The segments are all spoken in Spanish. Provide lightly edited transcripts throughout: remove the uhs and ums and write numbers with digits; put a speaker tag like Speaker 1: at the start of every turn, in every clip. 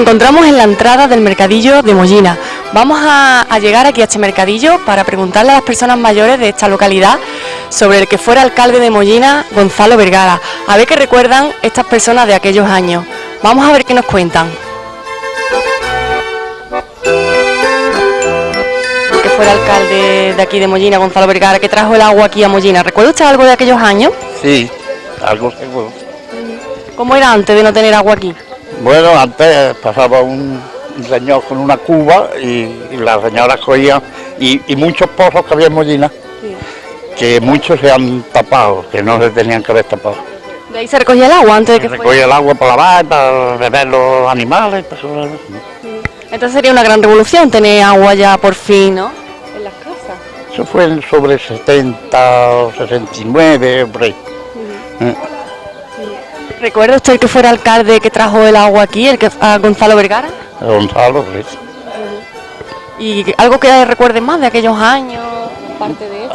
Speaker 1: encontramos en la entrada del mercadillo de Mollina. Vamos a llegar aquí a este mercadillo para preguntarle a las personas mayores de esta localidad sobre el que fuera alcalde de Mollina, Gonzalo Vergara, a ver qué recuerdan estas personas de aquellos años. Vamos a ver qué nos cuentan. El que fuera alcalde de aquí de Mollina, Gonzalo Vergara, que trajo el agua aquí a Mollina. ¿Recuerda usted algo de aquellos años?
Speaker 2: Sí, algo seguro.
Speaker 1: ¿Cómo era antes de no tener agua aquí?
Speaker 2: Bueno, antes pasaba un señor con una cuba y la señora cogía, y muchos pozos que había en Mollina, que muchos se han tapado, que no se tenían que haber tapado.
Speaker 1: ¿De ahí se recogía el agua antes de que
Speaker 2: se recogía el agua para lavar, para beber los animales.
Speaker 1: Entonces sería una gran revolución tener agua ya por fin, ¿no? En las casas.
Speaker 2: Eso fue sobre 70 o 69, por ahí.
Speaker 1: ¿Recuerda usted que fuera alcalde que trajo el agua aquí, a Gonzalo Vergara?
Speaker 2: Gonzalo, sí.
Speaker 1: ¿Y algo que recuerde más de aquellos años, aparte de eso?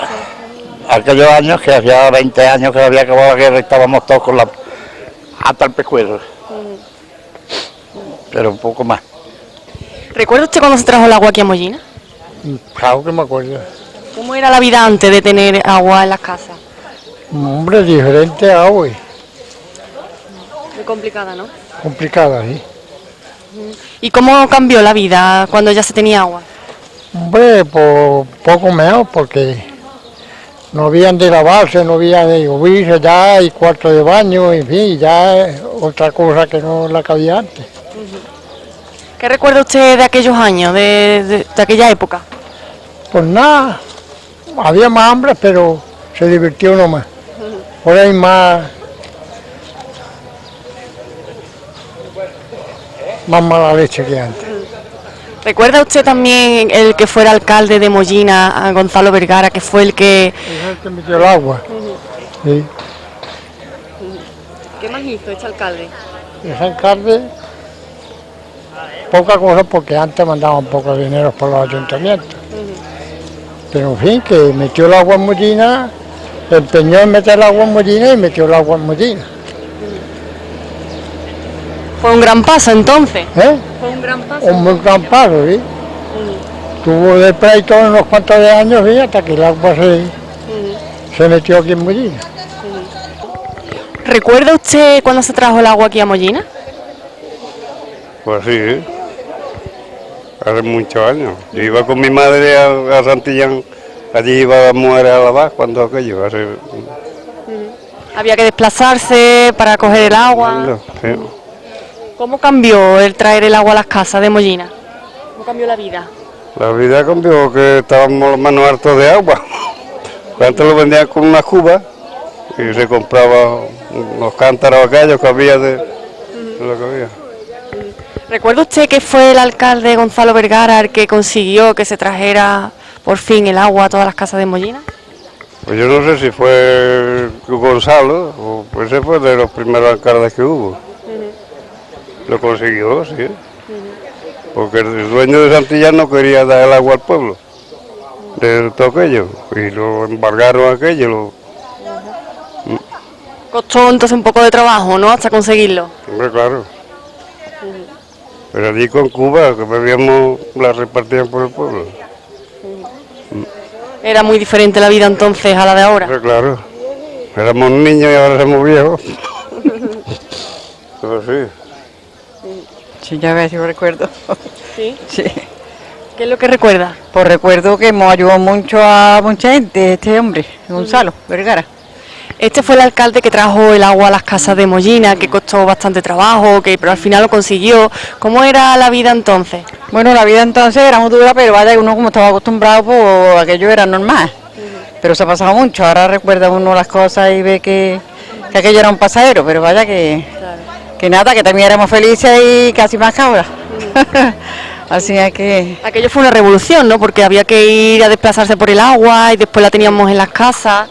Speaker 2: Aquellos años que hacía 20 años que había acabado la guerra y estábamos todos con hasta el pescuezo. Pero un poco más.
Speaker 1: ¿Recuerda usted cuando se trajo el agua aquí a Mollina?
Speaker 2: Claro que me acuerdo.
Speaker 1: ¿Cómo era la vida antes de tener agua en las casas?
Speaker 2: Hombre, diferente a hoy.
Speaker 1: Muy complicada, ¿no?
Speaker 2: Complicada, sí.
Speaker 1: ¿Y cómo cambió la vida cuando ya se tenía agua?
Speaker 2: Hombre, por poco menos, porque no habían de lavarse, no había de lloverse, ya hay cuarto de baño, en fin, ya es otra cosa que no la que había antes.
Speaker 1: ¿Qué recuerda usted de aquellos años, de aquella época?
Speaker 2: Pues nada, había más hambre, pero se divirtió uno más. Ahora hay más mala leche que antes.
Speaker 1: ¿Recuerda usted también el que fuera alcalde de Mollina, a Gonzalo Vergara, que fue el que...
Speaker 2: Es el que metió el agua. Sí.
Speaker 1: ¿Qué más hizo este alcalde?
Speaker 2: Ese alcalde, poca cosa, porque antes mandaban poco dinero por los ayuntamientos. Pero en fin, que metió el agua en Mollina, empeñó en meter el agua en Mollina y metió el agua en Mollina.
Speaker 1: Fue un gran paso entonces.
Speaker 2: ¿Eh?
Speaker 1: Fue un gran paso.
Speaker 2: Un muy gran paso, ¿sí? Tuvo de pleito unos cuantos de años, ¿sí? Hasta que el agua se metió aquí en Mollina.
Speaker 1: ¿Recuerda usted cuando se trajo el agua aquí a Mollina?
Speaker 3: Pues sí, hace muchos años. Yo iba con mi madre a Santillán, allí iba a mujeres a lavar cuando aquello, hace...
Speaker 1: Había que desplazarse para coger el agua.
Speaker 3: Sí.
Speaker 1: ¿Cómo cambió el traer el agua a las casas de Mollina? ¿Cómo cambió la vida?
Speaker 3: La vida cambió, que estábamos manos hartos de agua. Antes lo vendían con una cuba y se compraba los cántaros aquellos que había de lo que había.
Speaker 1: ¿Recuerda usted que fue el alcalde Gonzalo Vergara el que consiguió que se trajera por fin el agua a todas las casas de Mollina?
Speaker 3: Pues yo no sé si fue Gonzalo o pues ese fue de los primeros alcaldes que hubo. Lo consiguió, sí. Porque el dueño de Santillán no quería dar el agua al pueblo, de todo aquello, y lo embargaron aquello.
Speaker 1: Costó entonces un poco de trabajo, ¿no? Hasta conseguirlo.
Speaker 3: Hombre, claro. Pero allí con Cuba, que bebíamos, la repartían por el pueblo.
Speaker 1: Era muy diferente la vida entonces a la de ahora.
Speaker 3: Hombre, claro. Éramos niños y ahora somos viejos. Pero sí.
Speaker 4: Sí, ya ves, yo recuerdo.
Speaker 1: ¿Sí?
Speaker 4: Sí.
Speaker 1: ¿Qué es lo que recuerda?
Speaker 4: Pues recuerdo que me ayudó mucho a mucha gente, este hombre, Gonzalo Vergara.
Speaker 1: Este fue el alcalde que trajo el agua a las casas de Mollina, que costó bastante trabajo, pero al final lo consiguió. ¿Cómo era la vida entonces?
Speaker 4: Bueno, la vida entonces era muy dura, pero vaya, uno como estaba acostumbrado, pues aquello era normal. Pero se ha pasado mucho, ahora recuerda uno las cosas y ve que aquello era un pasadero, pero vaya que nada, que también éramos felices y casi más que ahora. Así es que...
Speaker 1: Aquello fue una revolución, ¿no? Porque había que ir a desplazarse por el agua y después la teníamos en las casas.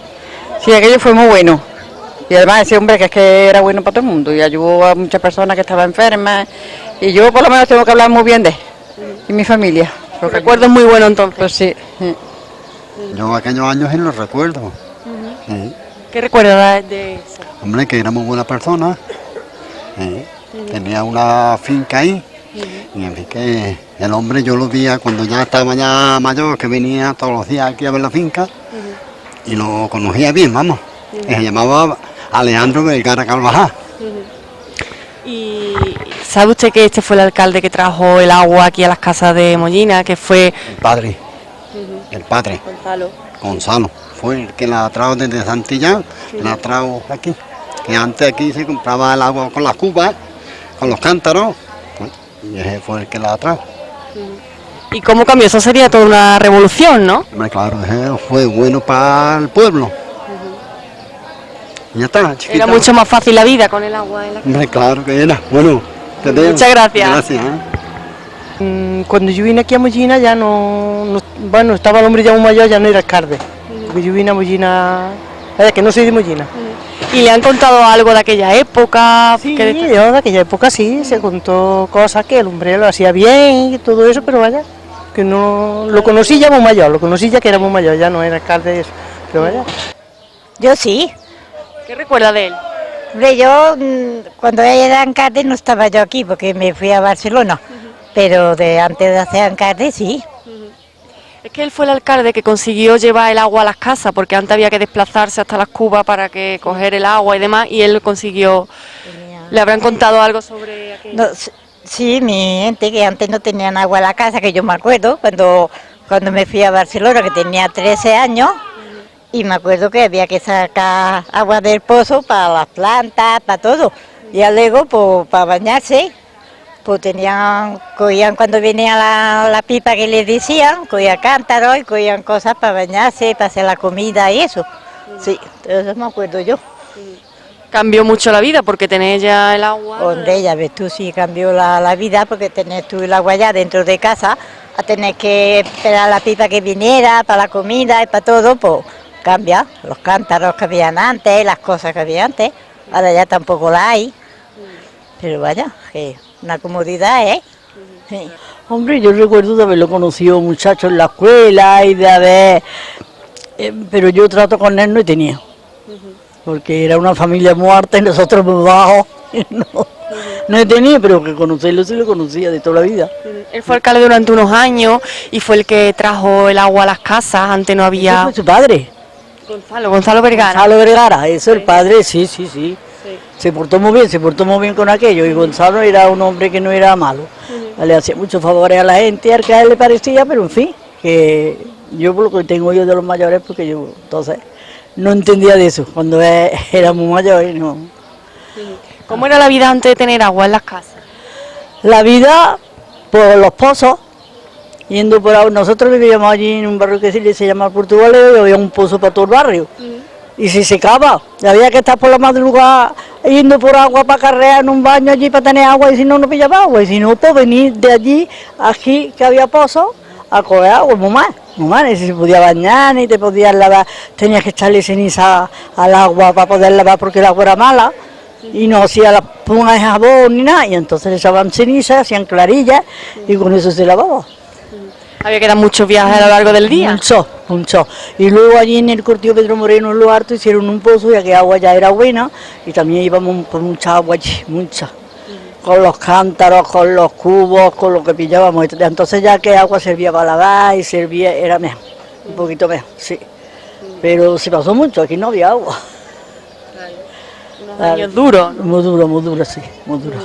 Speaker 4: Sí, aquello fue muy bueno. Y además ese hombre que es que era bueno para todo el mundo y ayudó a muchas personas que estaban enfermas. Y yo por lo menos tengo que hablar muy bien de él y mi familia.
Speaker 1: Los recuerdos muy buenos entonces.
Speaker 4: Pues sí.
Speaker 5: Yo aquellos años sí los recuerdo. Sí.
Speaker 1: ¿Qué recuerda de eso?
Speaker 5: Hombre, que era muy buena persona. Sí. Tenía una finca ahí Y en fin, que el hombre yo lo veía cuando ya estaba ya mayor, que venía todos los días aquí a ver la finca, y lo conocía bien, vamos. Y se llamaba Alejandro Vergara Carvajal.
Speaker 1: ¿Y sabe usted que este fue el alcalde que trajo el agua aquí a las casas de Mollina, que fue
Speaker 5: El padre, Gonzalo, fue el que la trajo desde Santillán, la trajo aquí. Que antes aquí se compraba el agua con las cubas, con los cántaros, pues, y ese fue el que la trajo.
Speaker 1: ¿Y cómo cambió? Eso sería toda una revolución, ¿no?
Speaker 5: Hombre, claro, ese fue bueno para el pueblo. Y ya está, chiquita.
Speaker 1: Era mucho más fácil la vida con el agua en la casa.
Speaker 5: Hombre, claro que era. Bueno, te dejo.
Speaker 1: Muchas gracias.
Speaker 5: Gracias.
Speaker 6: Cuando yo vine aquí a Mollina ya bueno, estaba el hombre ya muy mayor, ya no era alcalde. Porque yo vine a Mollina, vaya que no soy de Mollina.
Speaker 1: ¿Y le han contado algo de aquella época?
Speaker 6: Sí, yo de aquella época sí, se contó cosas que el hombre lo hacía bien y todo eso, pero vaya, que no lo conocí ya muy mayor, lo conocí ya que era muy mayor, ya no era alcalde y eso, pero vaya.
Speaker 7: Yo sí.
Speaker 1: ¿Qué recuerda de él?
Speaker 7: Hombre, yo cuando ella era alcalde no estaba yo aquí porque me fui a Barcelona, pero antes de hacer alcalde sí.
Speaker 1: Es que él fue el alcalde que consiguió llevar el agua a las casas, porque antes había que desplazarse hasta las cubas para que coger el agua y demás, y él consiguió. ¿Le habrán contado algo sobre aquello?
Speaker 7: No, sí, mi gente que antes no tenían agua en la casa, que yo me acuerdo cuando me fui a Barcelona, que tenía 13 años, y me acuerdo que había que sacar agua del pozo para las plantas, para todo, y luego pues, para bañarse. Pues cogían cuando venía la pipa que les decían, cogían cántaros y cogían cosas para bañarse, para hacer la comida y eso. Sí, eso me acuerdo yo.
Speaker 1: Cambió mucho la vida porque tenés ya el agua.
Speaker 7: Hombre, ya ves tú, sí cambió la vida porque tenés tú el agua ya dentro de casa, a tener que esperar la pipa que viniera para la comida y para todo, pues cambia. Los cántaros que habían antes, las cosas que había antes, ahora ya tampoco la hay. Pero vaya, que una comodidad, ¿eh? Sí.
Speaker 6: Hombre, yo recuerdo de haberlo conocido muchacho en la escuela y de haber... pero yo trato con él no he tenido. Porque era una familia muerta y nosotros muy bajos. No he tenido, pero que conocerlo sí lo conocía de toda la vida.
Speaker 1: Él fue alcalde durante unos años y fue el que trajo el agua a las casas, antes no había...
Speaker 6: Ese fue su padre.
Speaker 1: Gonzalo Vergara.
Speaker 6: Gonzalo Vergara, eso el padre, sí. Se portó muy bien con aquello, y Gonzalo era un hombre que no era malo, le hacía muchos favores a la gente, al que a él le parecía, pero en fin, que yo por lo que tengo yo de los mayores, porque yo entonces no entendía de eso, cuando era muy mayor y no.
Speaker 1: ¿Cómo era la vida antes de tener agua en las casas?
Speaker 6: La vida por los pozos, yendo por ahí, nosotros vivíamos allí en un barrio que se llama Portugalero y había un pozo para todo el barrio. Y si se secaba, había que estar por la madrugada yendo por agua para carrear en un baño allí para tener agua, y si no, no pillaba agua, y si no, pues venir de allí, aquí que había pozo, a coger agua, muy mal, y si se podía bañar, ni te podías lavar, tenías que echarle ceniza al agua para poder lavar porque el agua era mala, y no hacía la puna de jabón ni nada, y entonces le echaban ceniza, hacían clarillas, y con eso se lavaba.
Speaker 1: Había que dar muchos viajes a lo largo del día.
Speaker 6: Mucho. Y luego allí en el cortillo Pedro Moreno, en lo harto, hicieron un pozo, ya que agua ya era buena, y también íbamos con mucha agua allí, mucha. Con los cántaros, con los cubos, con lo que pillábamos. Entonces ya que agua servía para lavar y servía, era mejor, un poquito mejor, sí. Pero se pasó mucho, aquí no había agua.
Speaker 1: Unos años duros.
Speaker 6: Muy duro, sí, muy duro.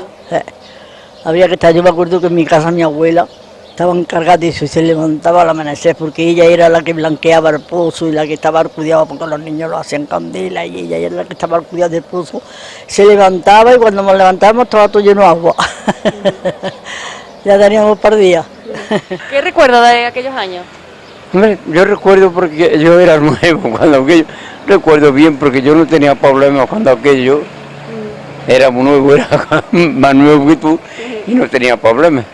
Speaker 6: Había que estar, yo me acuerdo que en mi casa mi abuela estaba encargada de eso y se levantaba al amanecer porque ella era la que blanqueaba el pozo y la que estaba al cuidado porque los niños lo hacían candela y ella era la que estaba al cuidado del pozo. Se levantaba y cuando nos levantábamos estaba todo lleno de agua. Ya teníamos un par de días.
Speaker 1: ¿Qué recuerda de aquellos años?
Speaker 8: Hombre, yo recuerdo porque yo era nuevo cuando aquello, recuerdo bien porque yo no tenía problemas cuando aquello era muy nuevo, era más nuevo que tú y no tenía problemas.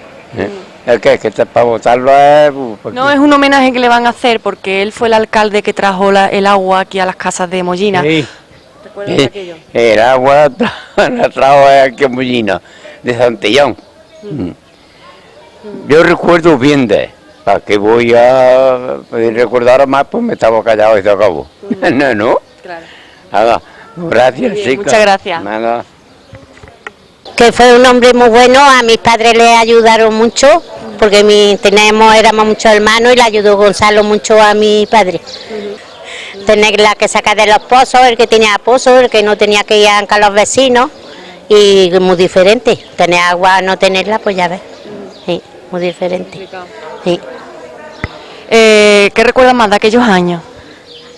Speaker 8: ¿El qué? Que para votarlo es...
Speaker 1: No, es un homenaje que le van a hacer porque él fue el alcalde que trajo el agua aquí a las casas de Mollina.
Speaker 8: Sí.
Speaker 1: ¿Recuerdas de aquello?
Speaker 8: El agua la trajo aquí en Mollina, de Santillán. Yo recuerdo bien de él. ¿Para qué voy a recordar más? Pues me estaba callado y se acabó. ¿No?
Speaker 1: Claro.
Speaker 8: Nada. Gracias,
Speaker 1: Bien,
Speaker 8: chicas.
Speaker 1: muchas gracias.
Speaker 8: Nada.
Speaker 7: que fue un hombre muy bueno, a mis padres le ayudaron mucho, porque éramos muchos hermanos y le ayudó Gonzalo mucho a mi padre. Tenerla que sacar de los pozos, el que tenía pozos, el que no tenía que ir a los vecinos, y muy diferente, tener agua, no tenerla, pues ya ves, sí, muy diferente. Sí.
Speaker 1: ¿Qué recuerdas más de aquellos años?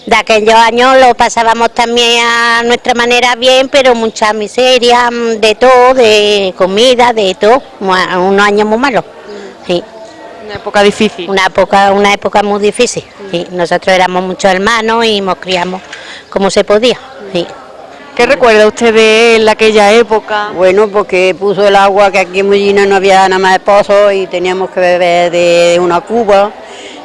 Speaker 7: De aquellos años lo pasábamos también a nuestra manera bien, pero mucha miseria, de todo, de comida, de todo, unos años muy malos. Sí.
Speaker 1: Una época difícil.
Speaker 7: Una época muy difícil. Sí. Nosotros éramos muchos hermanos y nos criamos como se podía. Sí.
Speaker 1: ¿Qué recuerda usted de aquella época?
Speaker 4: Bueno, porque puso el agua, que aquí en Mollina no había nada más de pozo y teníamos que beber de una cuba,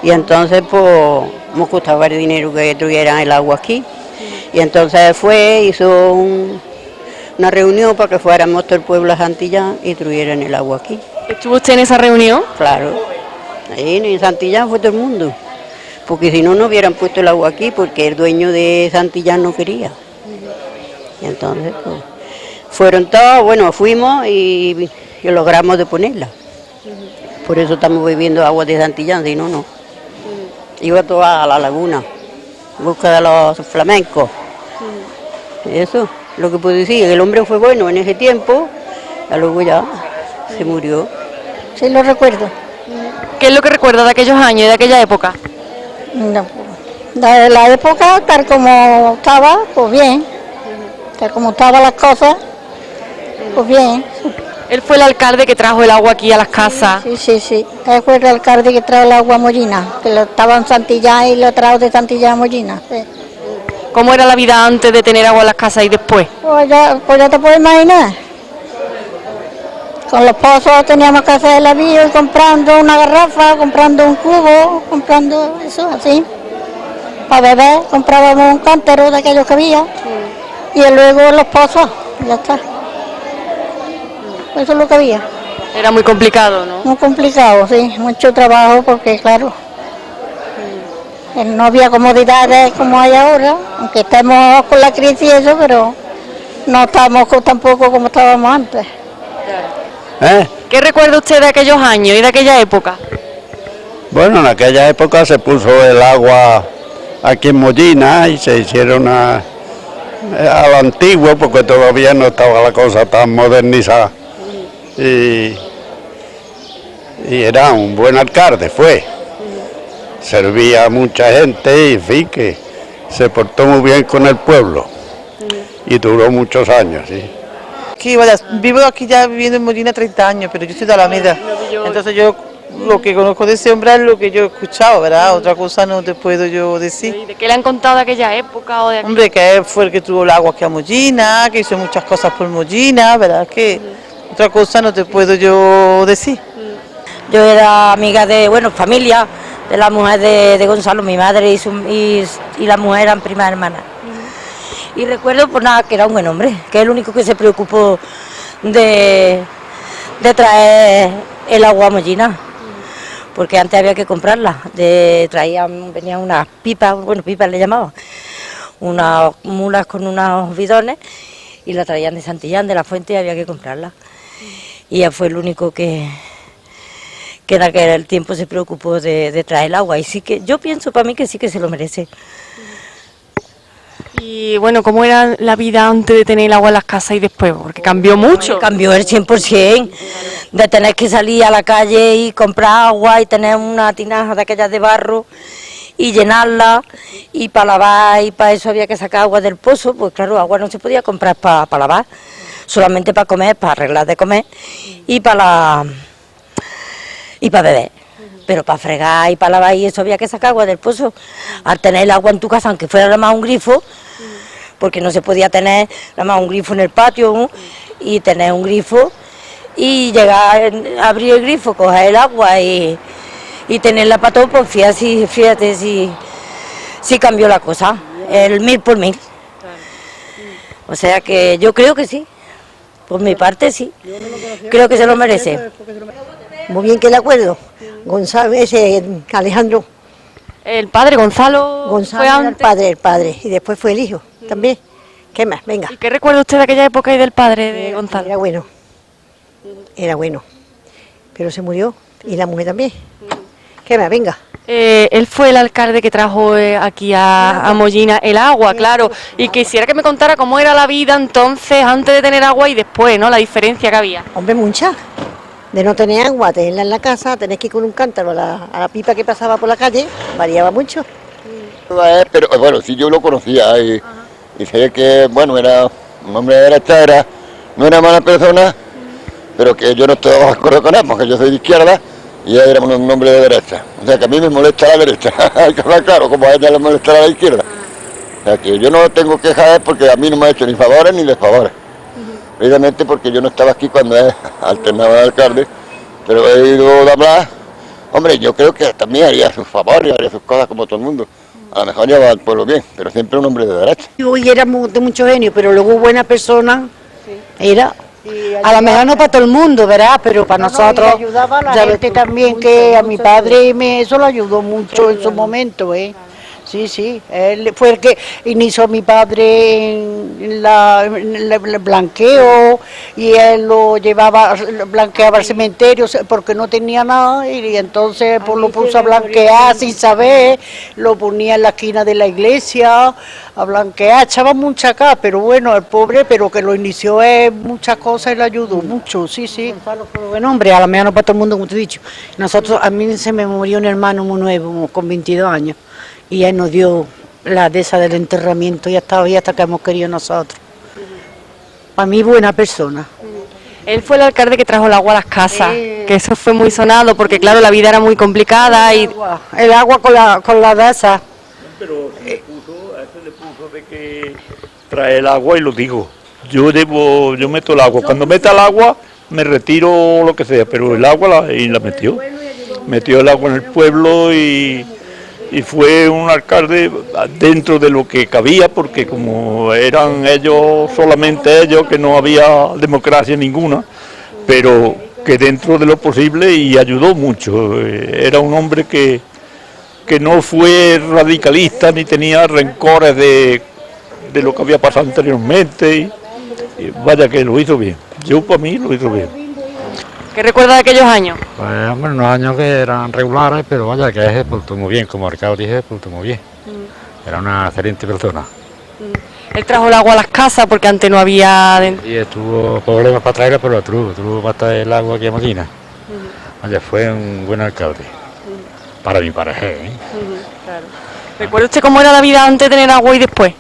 Speaker 4: y entonces pues nos costaba el dinero que tuvieran el agua aquí. Y entonces hizo una reunión para que fuéramos todo el pueblo a Santillán y tuvieran el agua aquí.
Speaker 1: ¿Estuvo usted en esa reunión?
Speaker 4: Claro, ahí en Santillán fue todo el mundo, porque si no, no hubieran puesto el agua aquí, porque el dueño de Santillán no quería. Y entonces pues, fueron todos, bueno, fuimos y logramos de ponerla. Por eso estamos bebiendo agua de Santillán, si no, no. Iba toda a la laguna, en busca de los flamencos. Eso, lo que puedo decir, el hombre fue bueno en ese tiempo, y luego ya se murió.
Speaker 9: Sí, lo recuerdo.
Speaker 1: ¿Qué es lo que recuerda de aquellos años y de aquella época?
Speaker 9: No, de la época, tal como estaba, pues bien. Tal como estaban las cosas, pues bien.
Speaker 1: Él fue el alcalde que trajo el agua aquí a las casas.
Speaker 9: Sí. Él fue el alcalde que trajo el agua a Mollina, que lo estaba en Santillán y lo trajo de Santillán a Mollina. Sí.
Speaker 1: ¿Cómo era la vida antes de tener agua en las casas y después?
Speaker 9: Pues ya te puedes imaginar. Con los pozos teníamos que hacer el avío y comprando una garrafa, comprando un cubo, comprando eso así. Para beber comprábamos un cántaro de aquellos que había. Y luego los pozos, ya está. Eso es lo que había.
Speaker 1: Era muy complicado, ¿no?
Speaker 9: Muy complicado, sí, mucho trabajo porque, claro, no había comodidades como hay ahora, aunque estemos con la crisis y eso, pero no estamos tampoco como estábamos antes.
Speaker 1: ¿Qué recuerda usted de aquellos años y de aquella época?
Speaker 3: Bueno, en aquella época se puso el agua aquí en Mollina y se hicieron a lo antiguo, porque todavía no estaba la cosa tan modernizada. Y era un buen alcalde, servía a mucha gente y en fin, que se portó muy bien con el pueblo y duró muchos años. ¿Sí?
Speaker 10: Sí, vaya, vivo aquí ya viviendo en Mollina 30 años, pero yo soy de Alameda, entonces yo lo que conozco de ese hombre es lo que yo he escuchado, ¿verdad? Otra cosa no te puedo yo decir.
Speaker 1: ¿De qué le han contado de aquella época? O de
Speaker 10: Hombre, que él fue el que tuvo el agua aquí a Mollina, que hizo muchas cosas por Mollina, ¿verdad? Que otra cosa no te puedo yo decir.
Speaker 11: Yo era amiga familia de la mujer de Gonzalo, mi madre y la mujer eran primas hermanas. Y recuerdo pues nada, que era un buen hombre, que es el único que se preocupó de traer el agua a Mollina, porque antes había que comprarla, venían unas pipas, pipas le llamaban, unas mulas con unos bidones y la traían de Santillán, de la fuente, y había que comprarla. Y él fue el único que en aquel tiempo se preocupó de traer el agua, y sí que yo pienso para mí que sí que se lo merece.
Speaker 1: Y bueno, ¿cómo era la vida antes de tener el agua en las casas y después? Porque cambió mucho.
Speaker 11: Cambió el 100%, de tener que salir a la calle y comprar agua y tener una tinaja de aquellas de barro y llenarla, y para lavar, y para eso había que sacar agua del pozo, pues claro, agua no se podía comprar para lavar, solamente para comer, para arreglar de comer y para beber. Pero para fregar y para lavar y eso había que sacar agua del pozo. Al tener el agua en tu casa, aunque fuera nada más un grifo, porque no se podía tener nada más un grifo en el patio, y tener un grifo y llegar, abrir el grifo, coger el agua y tenerla para todo, pues fíjate si cambió la cosa, el 1000 por 1000. O sea que yo creo que sí, por mi parte sí, creo que se lo merece.
Speaker 9: Muy bien que le acuerdo. Gonzalo, Alejandro.
Speaker 1: El padre Gonzalo
Speaker 9: Gonzalo
Speaker 1: fue
Speaker 9: era
Speaker 1: antes.
Speaker 9: el padre, y después fue el hijo también. ¿Qué más? Venga.
Speaker 1: ¿Y qué recuerda usted de aquella época y del padre de Gonzalo?
Speaker 9: Era bueno. era bueno, pero se murió, y la mujer también. Que me venga.
Speaker 1: Él fue el alcalde que trajo aquí a Mollina el agua, claro, y quisiera que me contara cómo era la vida entonces, antes de tener agua y después, ¿no? La diferencia que había.
Speaker 9: Hombre, mucha. De no tener agua, tenerla en la casa, tenés que ir con un cántaro a la pipa que pasaba por la calle, variaba mucho.
Speaker 12: Pero bueno, sí, yo lo conocía y sé que, bueno, era un hombre de derecha, no era mala persona, pero que yo no estoy de acuerdo con él, porque yo soy de izquierda y él era un hombre de derecha. O sea que a mí me molesta la derecha, hay que hablar claro, como a ella le molesta la izquierda. O sea que yo no tengo quejas de él porque a mí no me ha hecho ni favores ni desfavores. Precisamente porque yo no estaba aquí cuando él alternaba de alcalde, pero he ido a hablar. Hombre, yo creo que también haría sus favores, haría sus cosas como todo el mundo. A lo mejor lleva al pueblo bien, pero siempre un hombre de derecha.
Speaker 9: Y era de mucho genio, pero luego buena persona, era. A lo mejor no para todo el mundo, ¿verdad? Pero para nosotros.
Speaker 6: Y ayudaba a la
Speaker 9: ya
Speaker 6: gente
Speaker 9: ves tú,
Speaker 6: también,
Speaker 9: mucho,
Speaker 6: que a mi
Speaker 9: mucho
Speaker 6: padre eso lo ayudó mucho en su momento, ¿eh? Sí, sí, él fue el que inició a mi padre en el blanqueo y él lo llevaba, blanqueaba al cementerio porque no tenía nada y entonces pues, lo puso a blanquear sin saber, lo ponía en la esquina de la iglesia a blanquear, echaba mucha acá, pero bueno, el pobre, pero que lo inició en muchas cosas y le ayudó mucho, sí, sí.
Speaker 9: Gonzalo fue buen hombre, a lo mejor no para todo el mundo, como te he dicho. Nosotros, a mí se me murió un hermano muy nuevo, con 22 años. Y él nos dio la de esa del enterramiento y hasta hoy, hasta que hemos querido nosotros. Para mí, buena persona.
Speaker 1: Él fue el alcalde que trajo el agua a las casas, que eso fue muy sonado porque claro, la vida era muy complicada y...
Speaker 6: El agua con la daza.
Speaker 13: Pero a ese le puso de que trae el agua y lo digo. Yo meto el agua. Cuando meta el agua me retiro lo que sea, pero el agua la metió. Metió el agua en el pueblo y fue un alcalde dentro de lo que cabía, porque como eran ellos, solamente ellos, que no había democracia ninguna, pero que dentro de lo posible y ayudó mucho. Era un hombre que no fue radicalista ni tenía rencores de lo que había pasado anteriormente y vaya que lo hizo bien. Yo para mí lo hizo bien.
Speaker 1: ¿Qué recuerda de aquellos años?
Speaker 14: Pues hombre, unos años que eran regulares, pero vaya que se portó muy bien, como alcalde se portó muy bien. Era una excelente persona.
Speaker 1: Él trajo el agua a las casas porque antes no había...
Speaker 14: Y tuvo problemas para traerla, pero tuvo para traer el agua aquí a Mollina. Vaya, fue un buen alcalde. Para mi parecer, ¿eh?
Speaker 1: Claro. ¿Recuerda usted cómo era la vida antes de tener agua y después?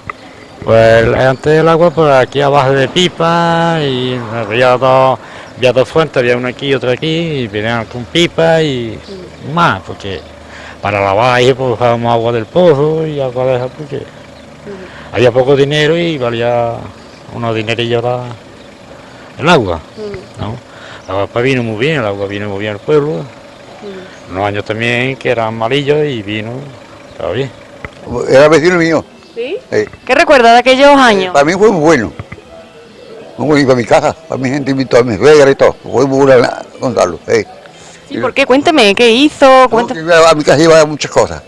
Speaker 14: Pues antes del agua, pues aquí abajo de pipa y había dos fuentes, había una aquí y otra aquí, y venían con pipa y más, porque para lavar ahí pues usábamos agua del pozo y agua de esa, porque había poco dinero y valía unos dinerillos el agua, ¿no? El agua vino muy bien, el agua vino muy bien al pueblo, unos años también que eran malillos y vino, estaba bien.
Speaker 2: Era vecino mío.
Speaker 1: ¿Sí? ¿Qué recuerda de aquellos años?
Speaker 2: Para mí fue muy bueno. Muy bueno, y para mi casa, para mi gente invitó a mi suegra y todo. Fue muy bueno, Gonzalo.
Speaker 1: Sí, ¿por qué? Cuénteme, ¿qué hizo? Cuéntame.
Speaker 2: A mi casa llevaba muchas cosas.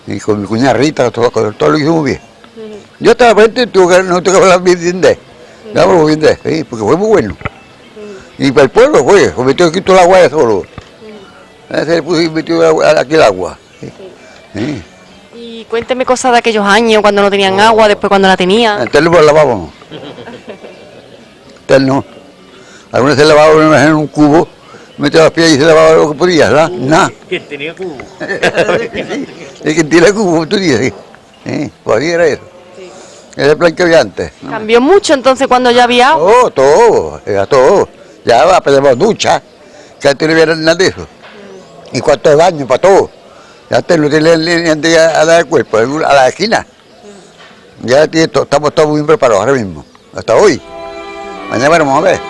Speaker 2: Y con mi cuñada Rita, todo lo hizo muy bien. Yo estaba frente y no tuve que hablar bien de él. No hablo bien de él, sí, porque fue muy bueno. Y para el pueblo fue, metió aquí todo el agua de solo. Se le puso y metió aquí el agua. Sí.
Speaker 1: Y cuénteme cosas de aquellos años, cuando no tenían agua, después cuando la tenían.
Speaker 2: Antes lo lavábamos. Antes no. Algunos se lavaban en un cubo, metía los pies y se lavaba lo que podía, ¿verdad? Nada.
Speaker 13: ¿Quién tenía cubo?
Speaker 2: El que tiene cubo, tú dices, sí. Pues así era eso. Era el plan que había antes.
Speaker 1: ¿Cambió mucho entonces cuando ya había agua?
Speaker 2: Era todo. Ya va, pedimos ducha, que antes no hubiera nada de eso. Y cuántos daños para todo. Ya antes no tenían ni a dar el cuerpo, a la esquina. Ya estamos todos muy preparados ahora mismo, hasta hoy. Mañana vamos a ver.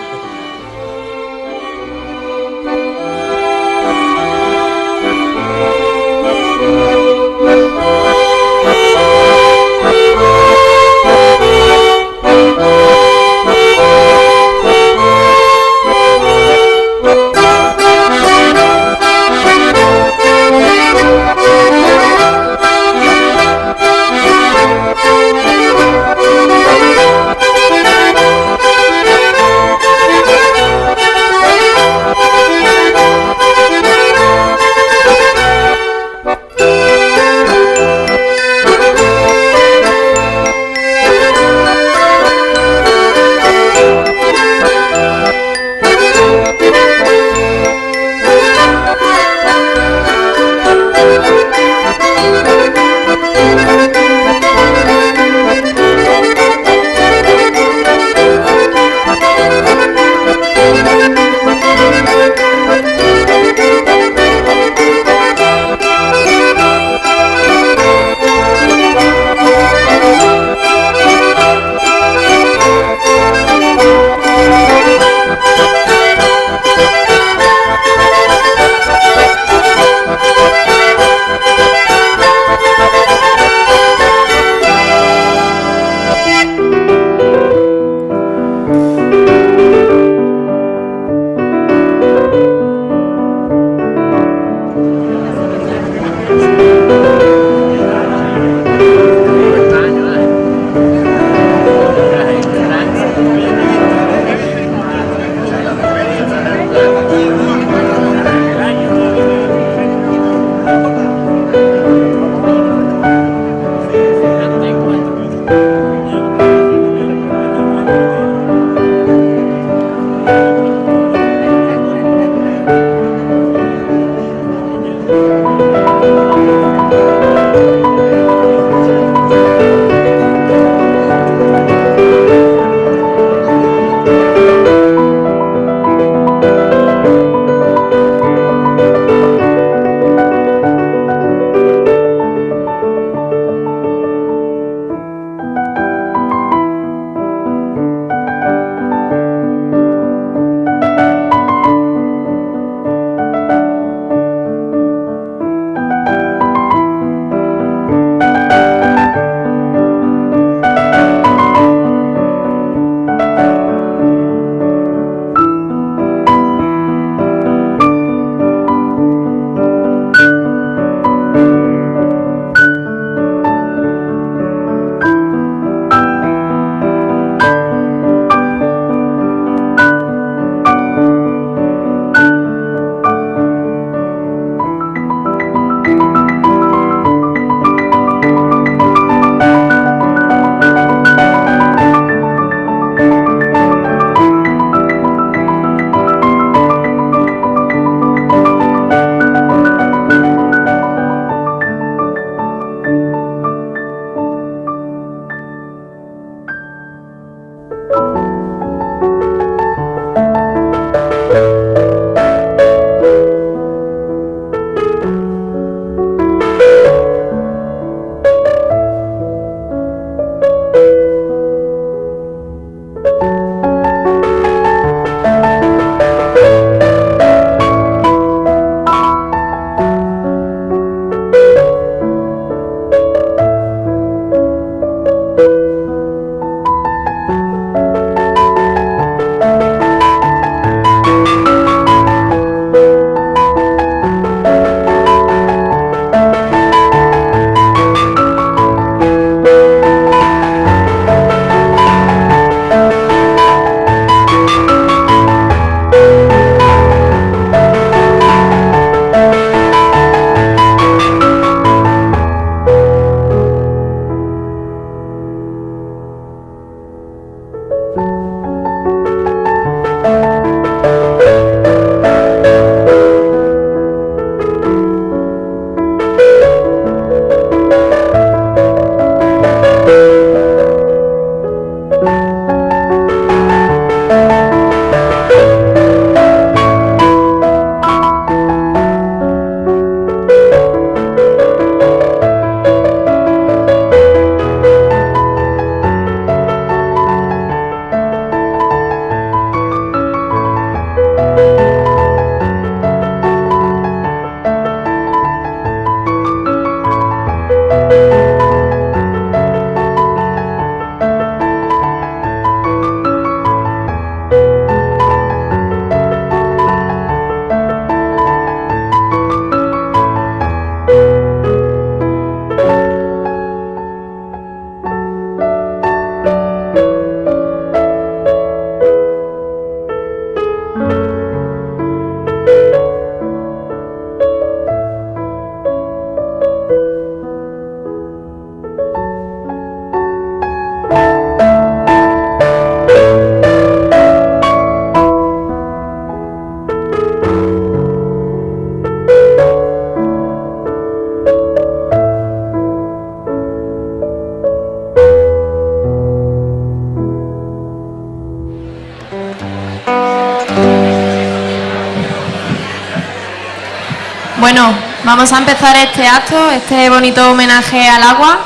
Speaker 15: Bueno, vamos a empezar este acto, este bonito homenaje al agua,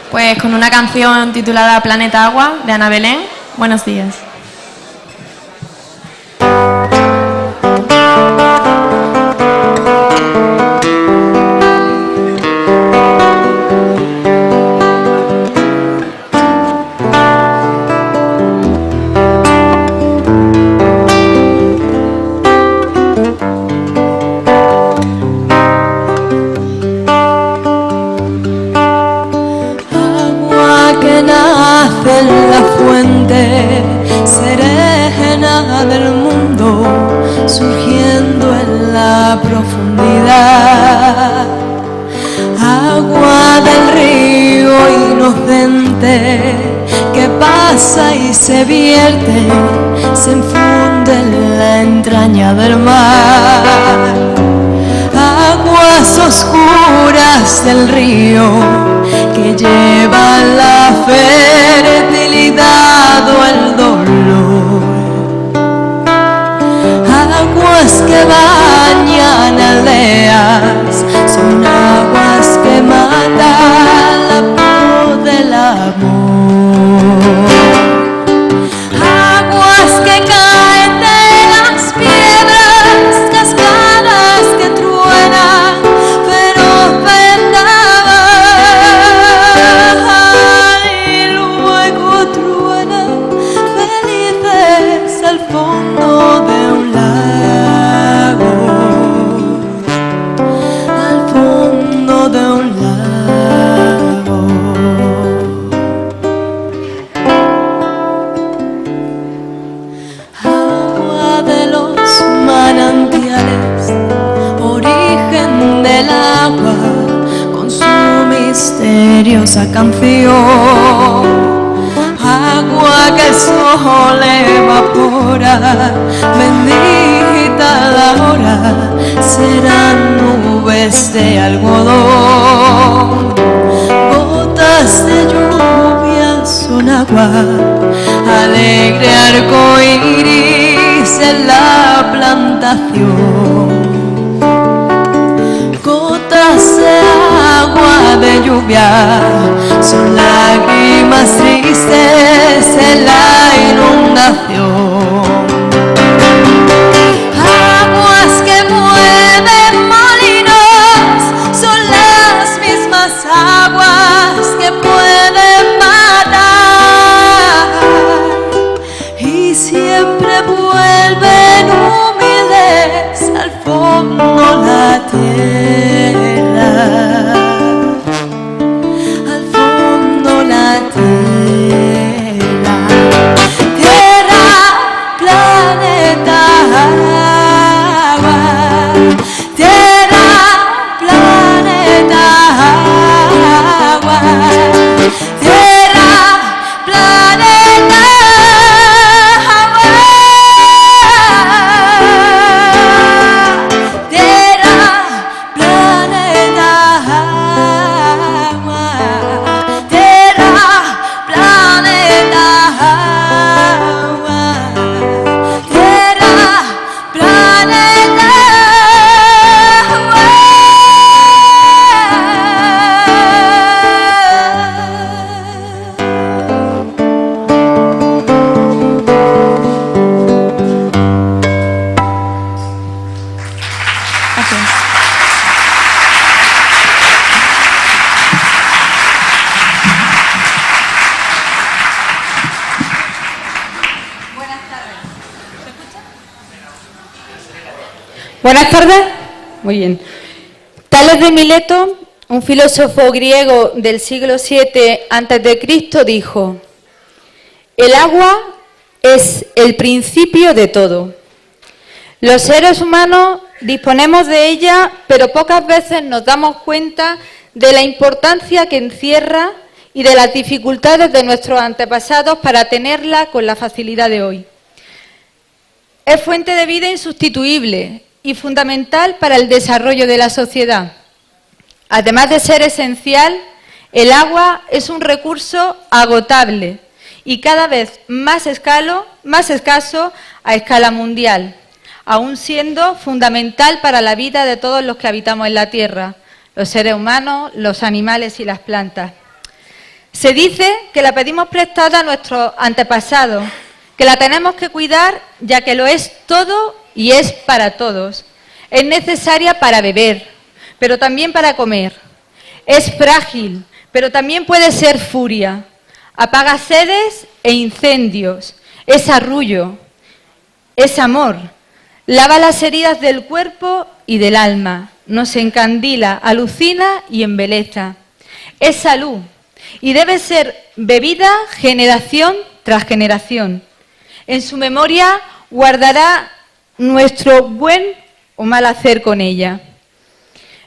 Speaker 15: pues con una canción titulada Planeta Agua, de Ana Belén. Buenos días.
Speaker 16: En la fuente serena del mundo, surgiendo en la profundidad. Agua del río inocente que pasa y se vierte, se infunde en la entraña del mar. Aguas oscuras del río que llevan la fertilidad o el dolor. Aguas que bañan aldeas, son aguas que matan la voz del amor. Aguas que caen de las piedras, cascadas que truenan, feroz vendaval, y luego truenan felices al fondo de un lago, al fondo de un lago. Agua de los manantiales, origen del agua, con su misteriosa canción. Agua que el sol evapora, bendita la hora, serán nubes de algodón. Gotas de lluvia son agua, alegre arco iris en la plantación. Gotas de agua de lluvia son lágrimas tristes en la inundación. Aguas que mueven molinos son las mismas aguas que pueden matar, y siempre vuelven humildes al fondo la tierra, al fondo la tierra. Tierra, planeta, agua. Tierra, planeta, agua. Tierra, planeta, agua. Tierra, planeta, agua. Tierra, planeta, agua. Tierra, planeta,
Speaker 17: Buenas tardes. Muy bien. Tales de Mileto, un filósofo griego del siglo VII a.C., dijo: el agua es el principio de todo. Los seres humanos disponemos de ella, pero pocas veces nos damos cuenta de la importancia que encierra y de las dificultades de nuestros antepasados para tenerla con la facilidad de hoy. Es fuente de vida insustituible y fundamental para el desarrollo de la sociedad. Además de ser esencial, el agua es un recurso agotable y cada vez más escaso a escala mundial, aún siendo fundamental para la vida de todos los que habitamos en la tierra, los seres humanos, los animales y las plantas. Se dice que la pedimos prestada a nuestros antepasados, que la tenemos que cuidar ya que lo es todo y es para todos. Es necesaria para beber, pero también para comer. Es frágil, pero también puede ser furia. Apaga sedes e incendios. Es arrullo. Es amor. Lava las heridas del cuerpo y del alma. Nos encandila, alucina y embeleza. Es salud y debe ser bebida generación tras generación. En su memoria guardará nuestro buen o mal hacer con ella.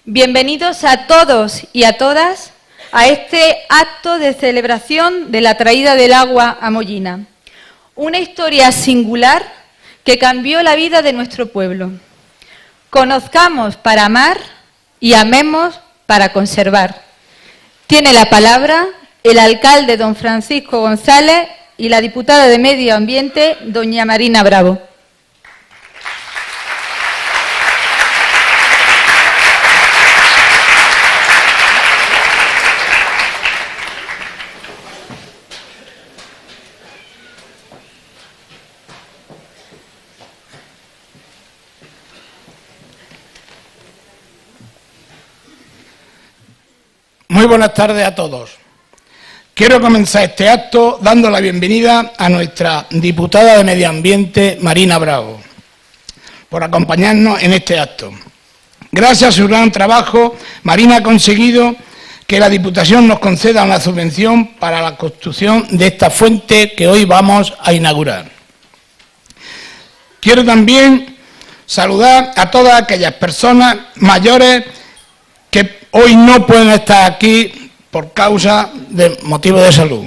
Speaker 17: Bienvenidos a todos y a todas a este acto de celebración de la traída del agua a Mollina. Una historia singular que cambió la vida de nuestro pueblo. Conozcamos para amar y amemos para conservar. Tiene la palabra el alcalde don Francisco González y la diputada de Medio Ambiente doña Marina Bravo.
Speaker 18: Muy buenas tardes a todos. Quiero comenzar este acto dando la bienvenida a nuestra diputada de Medio Ambiente, Marina Bravo, por acompañarnos en este acto. Gracias a su gran trabajo, Marina ha conseguido que la Diputación nos conceda una subvención para la construcción de esta fuente que hoy vamos a inaugurar. Quiero también saludar a todas aquellas personas mayores que hoy no pueden estar aquí por causa de motivos de salud.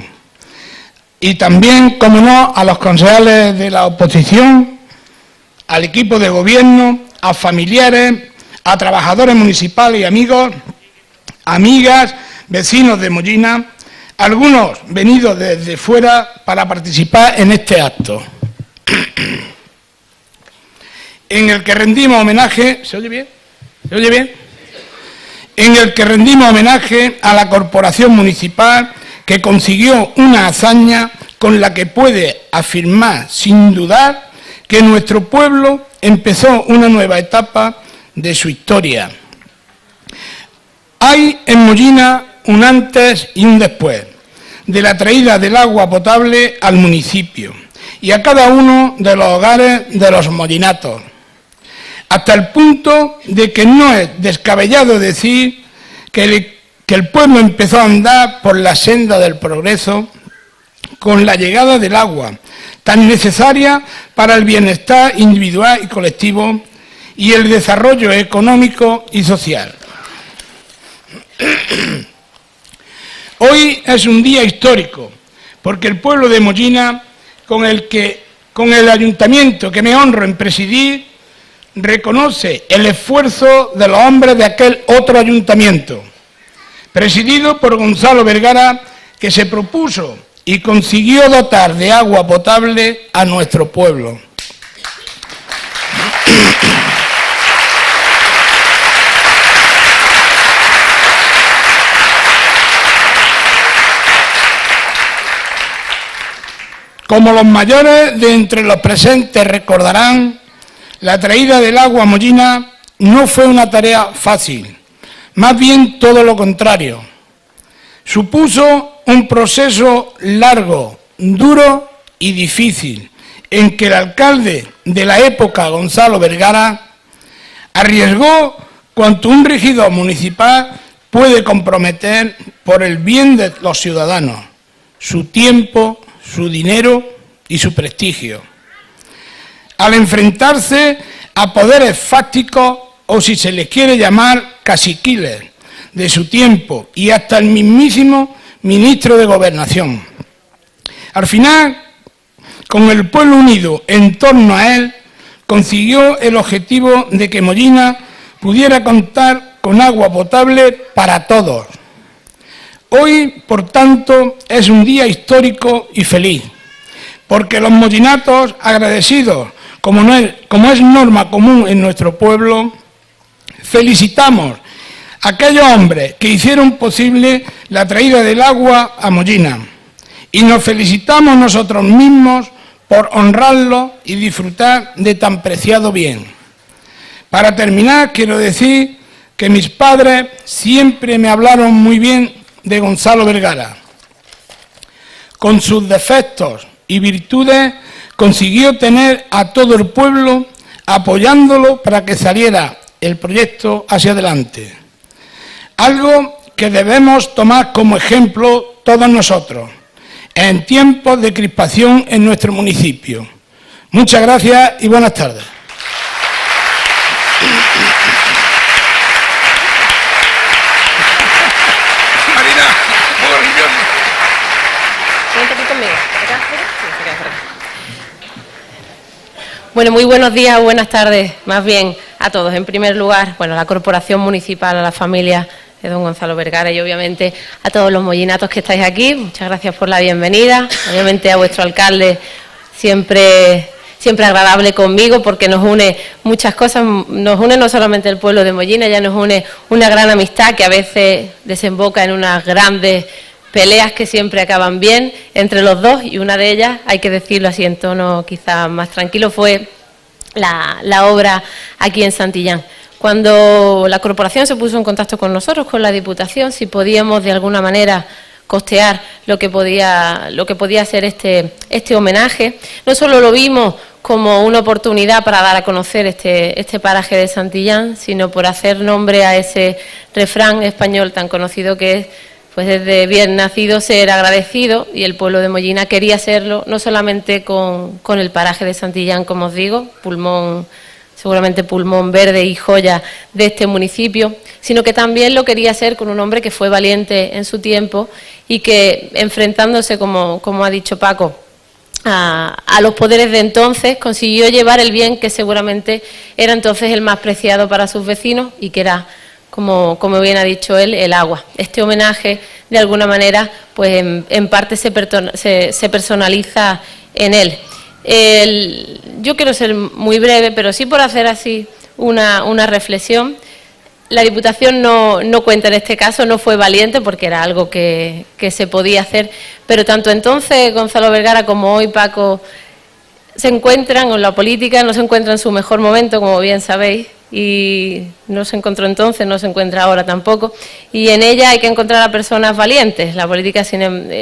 Speaker 18: Y también, como no, a los concejales de la oposición, al equipo de gobierno, a familiares, a trabajadores municipales y amigos, amigas, vecinos de Mollina, algunos venidos desde fuera para participar en este acto, en el que rendimos homenaje. ¿Se oye bien? ¿Se oye bien? En el que rendimos homenaje a la corporación municipal que consiguió una hazaña con la que puede afirmar sin dudar que nuestro pueblo empezó una nueva etapa de su historia. Hay en Mollina un antes y un después de la traída del agua potable al municipio y a cada uno de los hogares de los mollinatos, hasta el punto de que no es descabellado decir que el pueblo empezó a andar por la senda del progreso con la llegada del agua, tan necesaria para el bienestar individual y colectivo y el desarrollo económico y social. Hoy es un día histórico, porque el pueblo de Mollina, con el ayuntamiento que me honro en presidir, reconoce el esfuerzo de los hombres de aquel otro ayuntamiento, presidido por Gonzalo Vergara, que se propuso y consiguió dotar de agua potable a nuestro pueblo. Como los mayores de entre los presentes recordarán, la traída del agua a Mollina no fue una tarea fácil, más bien todo lo contrario. Supuso un proceso largo, duro y difícil, en que el alcalde de la época, Gonzalo Vergara, arriesgó cuanto un regidor municipal puede comprometer por el bien de los ciudadanos, su tiempo, su dinero y su prestigio, al enfrentarse a poderes fácticos o, si se les quiere llamar, caciquiles de su tiempo y hasta el mismísimo ministro de Gobernación. Al final, con el pueblo unido en torno a él, consiguió el objetivo de que Mollina pudiera contar con agua potable para todos. Hoy, por tanto, es un día histórico y feliz, porque los mollinatos, agradecidos como es norma común en nuestro pueblo, felicitamos a aquellos hombres que hicieron posible la traída del agua a Mollina y nos felicitamos nosotros mismos por honrarlo y disfrutar de tan preciado bien. Para terminar, quiero decir que mis padres siempre me hablaron muy bien de Gonzalo Vergara. Con sus defectos y virtudes consiguió tener a todo el pueblo apoyándolo para que saliera el proyecto hacia adelante. Algo que debemos tomar como ejemplo todos nosotros en tiempos de crispación en nuestro municipio. Muchas gracias y buenas tardes.
Speaker 19: Bueno, muy buenos días, buenas tardes, más bien a todos. En primer lugar, bueno, a la Corporación Municipal, a la familia de don Gonzalo Vergara y obviamente a todos los mollinatos que estáis aquí. Muchas gracias por la bienvenida. Obviamente a vuestro alcalde, siempre agradable conmigo porque nos une muchas cosas. Nos une no solamente el pueblo de Mollina, ya nos une una gran amistad que a veces desemboca en unas grandes peleas que siempre acaban bien entre los dos, y una de ellas, hay que decirlo así en tono quizás más tranquilo, fue la obra aquí en Santillán. Cuando la corporación se puso en contacto con nosotros, con la Diputación, si podíamos de alguna manera costear lo que podía ser este homenaje, no solo lo vimos como una oportunidad para dar a conocer este paraje de Santillán, sino por hacer nombre a ese refrán español tan conocido que es: pues desde bien nacido ser agradecido, y el pueblo de Mollina quería serlo, no solamente con el paraje de Santillán, como os digo, seguramente pulmón verde y joya de este municipio, sino que también lo quería hacer con un hombre que fue valiente en su tiempo y que, enfrentándose, como ha dicho Paco, a los poderes de entonces, consiguió llevar el bien que seguramente era entonces el más preciado para sus vecinos y que era, como bien ha dicho él, el agua. Este homenaje, de alguna manera, pues en parte se personaliza en él. Yo quiero ser muy breve, pero sí por hacer así una reflexión. La Diputación no cuenta en este caso, no fue valiente porque era algo que se podía hacer, pero tanto entonces Gonzalo Vergara como hoy Paco se encuentran, en la política no se encuentran en su mejor momento, como bien sabéis, y no se encontró entonces, no se encuentra ahora tampoco, y en ella hay que encontrar a personas valientes. La política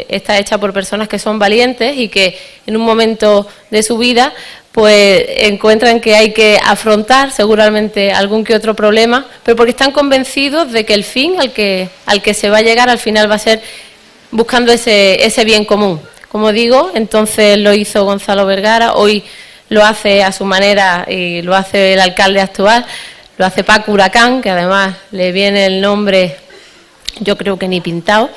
Speaker 19: está hecha por personas que son valientes y que en un momento de su vida pues encuentran que hay que afrontar seguramente algún que otro problema, pero porque están convencidos de que el fin al que se va a llegar al final va a ser buscando ese bien común. Como digo, entonces lo hizo Gonzalo Vergara, hoy lo hace a su manera y lo hace el alcalde actual, lo hace Paco Huracán, que además le viene el nombre, yo creo que ni pintado,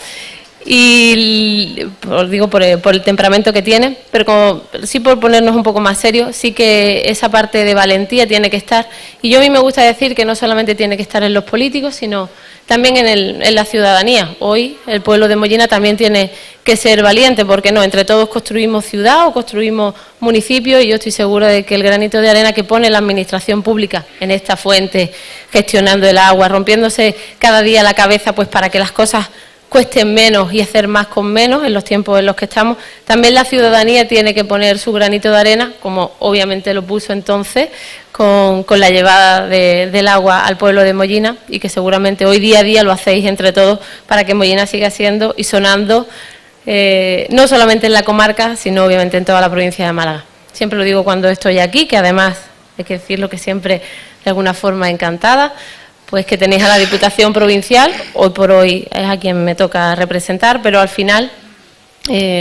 Speaker 19: y os digo por el temperamento que tiene, pero sí por ponernos un poco más serios, sí que esa parte de valentía tiene que estar, y yo a mí me gusta decir que no solamente tiene que estar en los políticos, sino también en la ciudadanía. Hoy el pueblo de Mollina también tiene que ser valiente, porque no, entre todos construimos ciudad o construimos municipio, y yo estoy segura de que el granito de arena que pone la administración pública en esta fuente, gestionando el agua, rompiéndose cada día la cabeza pues para que las cosas cuesten menos y hacer más con menos en los tiempos en los que estamos, también la ciudadanía tiene que poner su granito de arena, como obviamente lo puso entonces con la llevada del agua al pueblo de Mollina, y que seguramente hoy día a día lo hacéis entre todos para que Mollina siga siendo y sonando no solamente en la comarca, sino obviamente en toda la provincia de Málaga. Siempre lo digo cuando estoy aquí, que además hay que decirlo que siempre de alguna forma encantada, pues que tenéis a la Diputación Provincial, hoy por hoy es a quien me toca representar, pero al final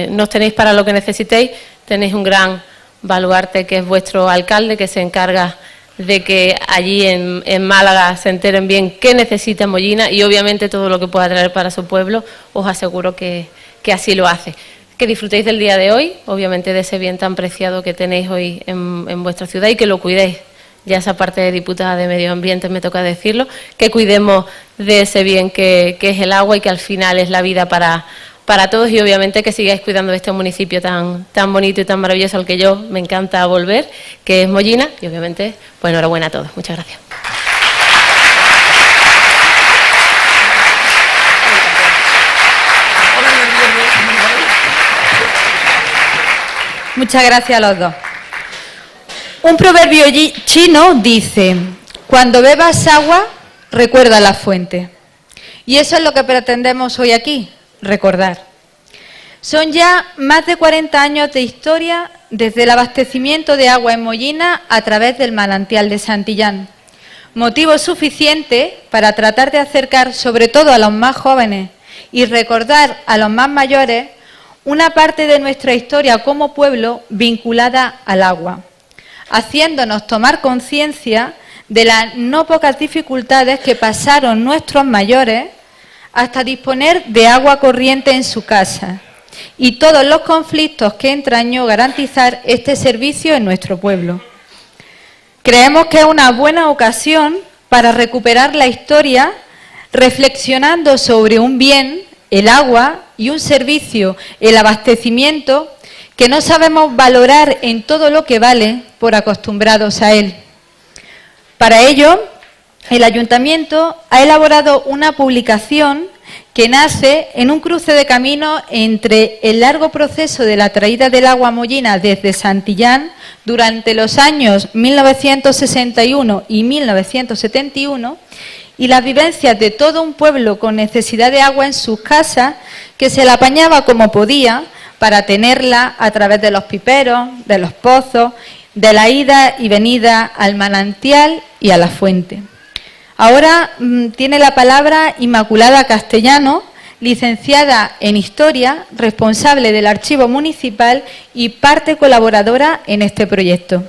Speaker 19: nos tenéis para lo que necesitéis, tenéis un gran baluarte que es vuestro alcalde, que se encarga de que allí en Málaga se enteren bien qué necesita Mollina, y obviamente todo lo que pueda traer para su pueblo, os aseguro que así lo hace. Que disfrutéis del día de hoy, obviamente de ese bien tan preciado que tenéis hoy en vuestra ciudad, y que lo cuidéis. Ya esa parte de diputada de Medio Ambiente me toca decirlo, que cuidemos de ese bien que es el agua y que al final es la vida para para todos y obviamente que sigáis cuidando de este municipio tan bonito y tan maravilloso al que yo me encanta volver, que es Mollina, y obviamente pues enhorabuena a todos. Muchas gracias.
Speaker 17: Muchas gracias a los dos. Un proverbio chino dice: cuando bebas agua, recuerda la fuente. Y eso es lo que pretendemos hoy aquí, recordar. Son ya más de 40 años de historia desde el abastecimiento de agua en Mollina a través del manantial de Santillán. Motivo suficiente para tratar de acercar, sobre todo a los más jóvenes, y recordar a los más mayores una parte de nuestra historia como pueblo vinculada al agua, haciéndonos tomar conciencia de las no pocas dificultades que pasaron nuestros mayores hasta disponer de agua corriente en su casa y todos los conflictos que entrañó garantizar este servicio en nuestro pueblo. Creemos que es una buena ocasión para recuperar la historia reflexionando sobre un bien, el agua, y un servicio, el abastecimiento, que no sabemos valorar en todo lo que vale por acostumbrados a él. Para ello, el Ayuntamiento ha elaborado una publicación que nace en un cruce de camino entre el largo proceso de la traída del agua a Mollina desde Santillán durante los años 1961 y 1971 y las vivencias de todo un pueblo con necesidad de agua en sus casas, que se la apañaba como podía para tenerla a través de los piperos, de los pozos, de la ida y venida al manantial y a la fuente. Ahora tiene la palabra Inmaculada Castellano, licenciada en Historia, responsable del Archivo Municipal y parte colaboradora en este proyecto.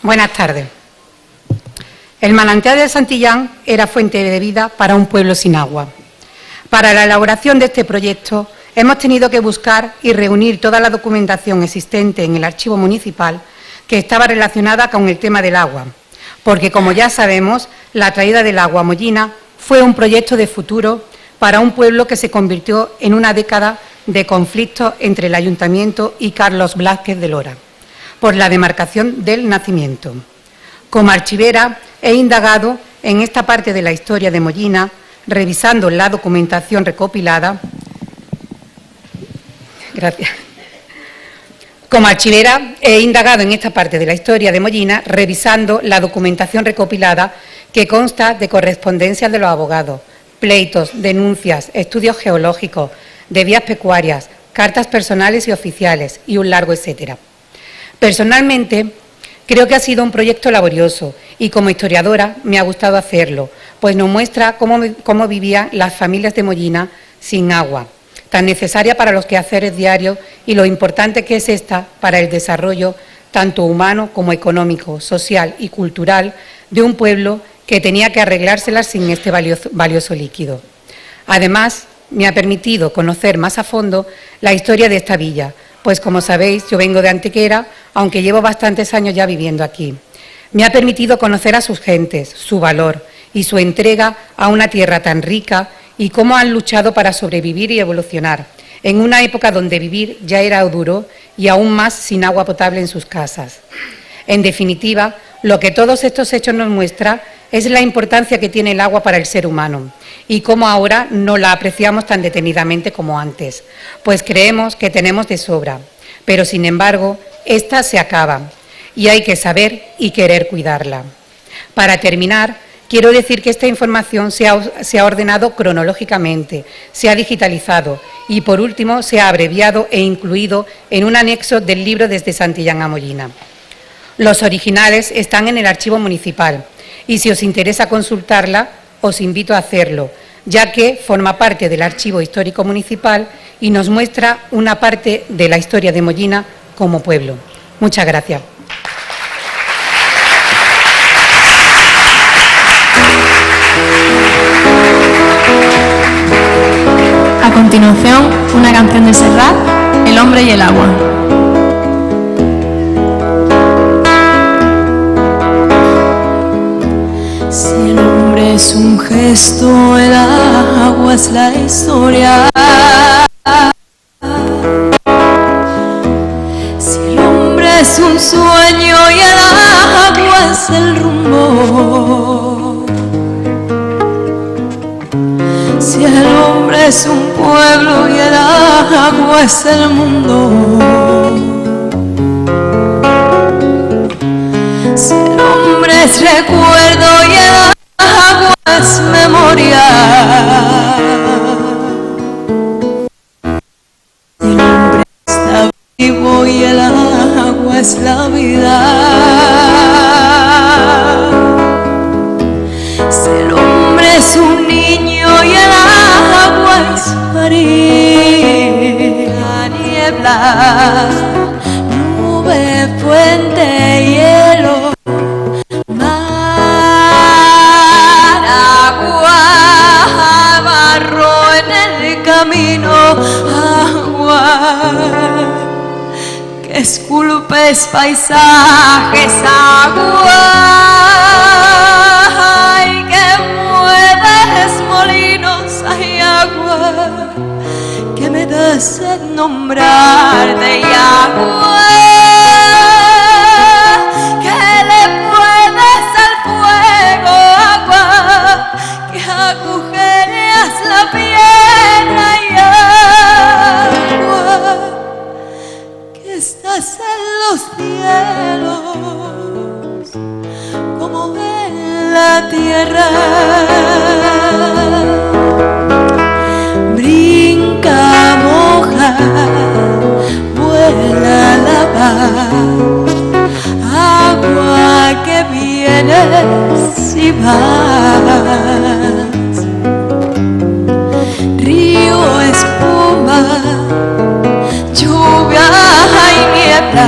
Speaker 20: Buenas tardes. El manantial de Santillán era fuente de vida para un pueblo sin agua. Para la elaboración de este proyecto hemos tenido que buscar y reunir toda la documentación existente en el archivo municipal que estaba relacionada con el tema del agua, porque como ya sabemos, la traída del agua a Mollina fue un proyecto de futuro para un pueblo que se convirtió en una década de conflictos entre el Ayuntamiento y Carlos Blázquez de Lora, por la demarcación del nacimiento. Como archivera he indagado en esta parte de la historia de Mollina, revisando la documentación recopilada. Gracias. Como archivera he indagado en esta parte de la historia de Mollina, revisando la documentación recopilada que consta de correspondencias de los abogados, pleitos, denuncias, estudios geológicos, de vías pecuarias, cartas personales y oficiales y un largo etcétera. Personalmente, creo que ha sido un proyecto laborioso y como historiadora me ha gustado hacerlo, pues nos muestra cómo vivían las familias de Mollina sin agua, tan necesaria para los quehaceres diarios y lo importante que es esta para el desarrollo tanto humano como económico, social y cultural de un pueblo que tenía que arreglárselas sin este valioso líquido. Además, me ha permitido conocer más a fondo la historia de esta villa, pues como sabéis, yo vengo de Antequera, aunque llevo bastantes años ya viviendo aquí. Me ha permitido conocer a sus gentes, su valor y su entrega a una tierra tan rica y cómo han luchado para sobrevivir y evolucionar, en una época donde vivir ya era duro y aún más sin agua potable en sus casas. En definitiva, lo que todos estos hechos nos muestran es la importancia que tiene el agua para el ser humano y cómo ahora no la apreciamos tan detenidamente como antes, pues creemos que tenemos de sobra, pero sin embargo, esta se acaba y hay que saber y querer cuidarla. Para terminar, quiero decir que esta información se ha ordenado cronológicamente, se ha digitalizado y, por último, se ha abreviado e incluido en un anexo del libro Desde Santillán a Mollina. Los originales están en el archivo municipal y si os interesa consultarla, os invito a hacerlo, ya que forma parte del archivo histórico municipal y nos muestra una parte de la historia de Mollina como pueblo. Muchas gracias.
Speaker 15: A continuación, una canción de Serrat, El hombre y el agua.
Speaker 16: es un gesto, el agua es la historia. Si el hombre es un sueño y el agua es el rumbo. Si el hombre es un pueblo y el agua es el mundo. Si el hombre es recuerdo y el agua es memoria. Si el hombre está vivo y el agua es la vida. Si el hombre es un niño y el agua es María. La niebla, nube, fuente, hielo, mar, agua, barro en el camino, agua que esculpes paisajes, agua y que mueves molinos, hay agua que me da sed nombrarte y agua que le puedes al fuego, agua que agujereas la piedra y agua que estás en los cielos como en la tierra. Brinca, moja, vuela la paz, agua que vienes y vas. Río, espuma, lluvia y niebla,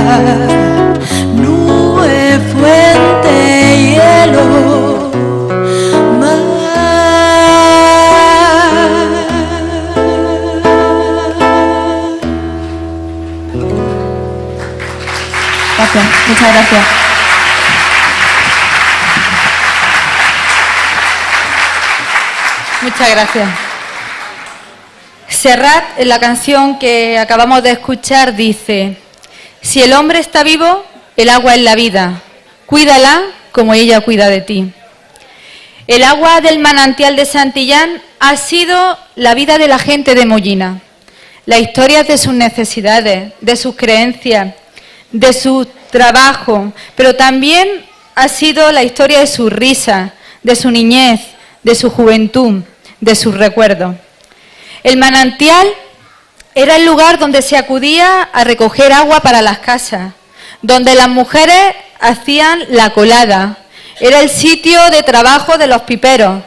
Speaker 16: nube, fuente, hielo, mar.
Speaker 17: Gracias, muchas gracias. Muchas gracias. Serrat, en la canción que acabamos de escuchar, dice: si el hombre está vivo, el agua es la vida. Cuídala como ella cuida de ti. El agua del manantial de Santillán ha sido la vida de la gente de Mollina. La historia de sus necesidades, de sus creencias, de su trabajo, pero también ha sido la historia de su risa, de su niñez, de su juventud, de sus recuerdos. El manantial era el lugar donde se acudía a recoger agua para las casas, donde las mujeres hacían la colada, era el sitio de trabajo de los piperos,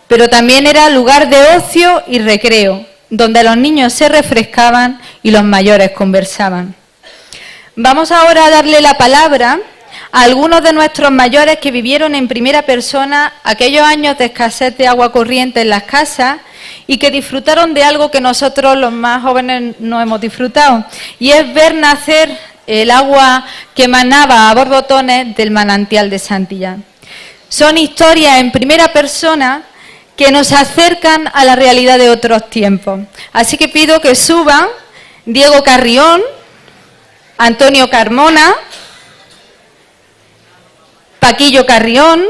Speaker 17: pero también era lugar de ocio y recreo, donde los niños se refrescaban y los mayores conversaban. Vamos ahora a darle la palabra a algunos de nuestros mayores que vivieron en primera persona aquellos años de escasez de agua corriente en las casas y que disfrutaron de algo que nosotros los más jóvenes no hemos disfrutado, y es ver nacer el agua que manaba a borbotones del manantial de Santillán. Son historias en primera persona que nos acercan a la realidad de otros tiempos. Así que pido que suban Diego Carrión, Antonio Carmona, Paquillo Carrión,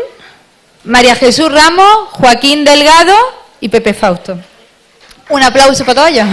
Speaker 17: María Jesús Ramos, Joaquín Delgado y Pepe Fausto. Un aplauso para todos ellos.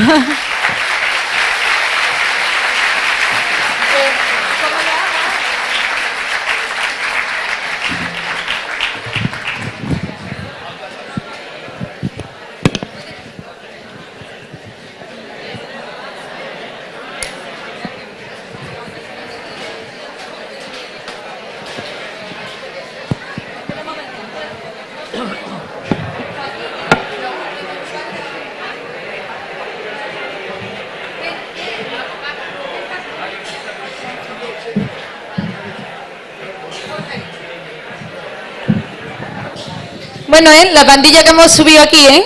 Speaker 17: Bueno, la pandilla que hemos subido aquí,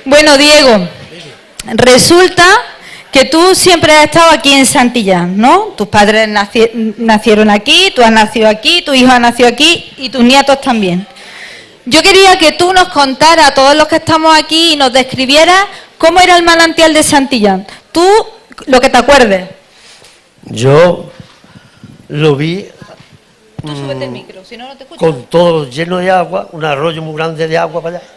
Speaker 17: Bueno, Diego, resulta que tú siempre has estado aquí en Santillán, ¿no? Tus padres nacieron aquí, tú has nacido aquí, tu hijo ha nacido aquí y tus nietos también. Yo quería que tú nos contaras a todos los que estamos aquí y nos describieras cómo era el manantial de Santillán. Tú, lo que te acuerdes.
Speaker 21: Yo lo vi
Speaker 17: Tú súbete el micro, si no, no te escucho.
Speaker 21: con todo lleno de agua, un arroyo muy grande de agua para allá,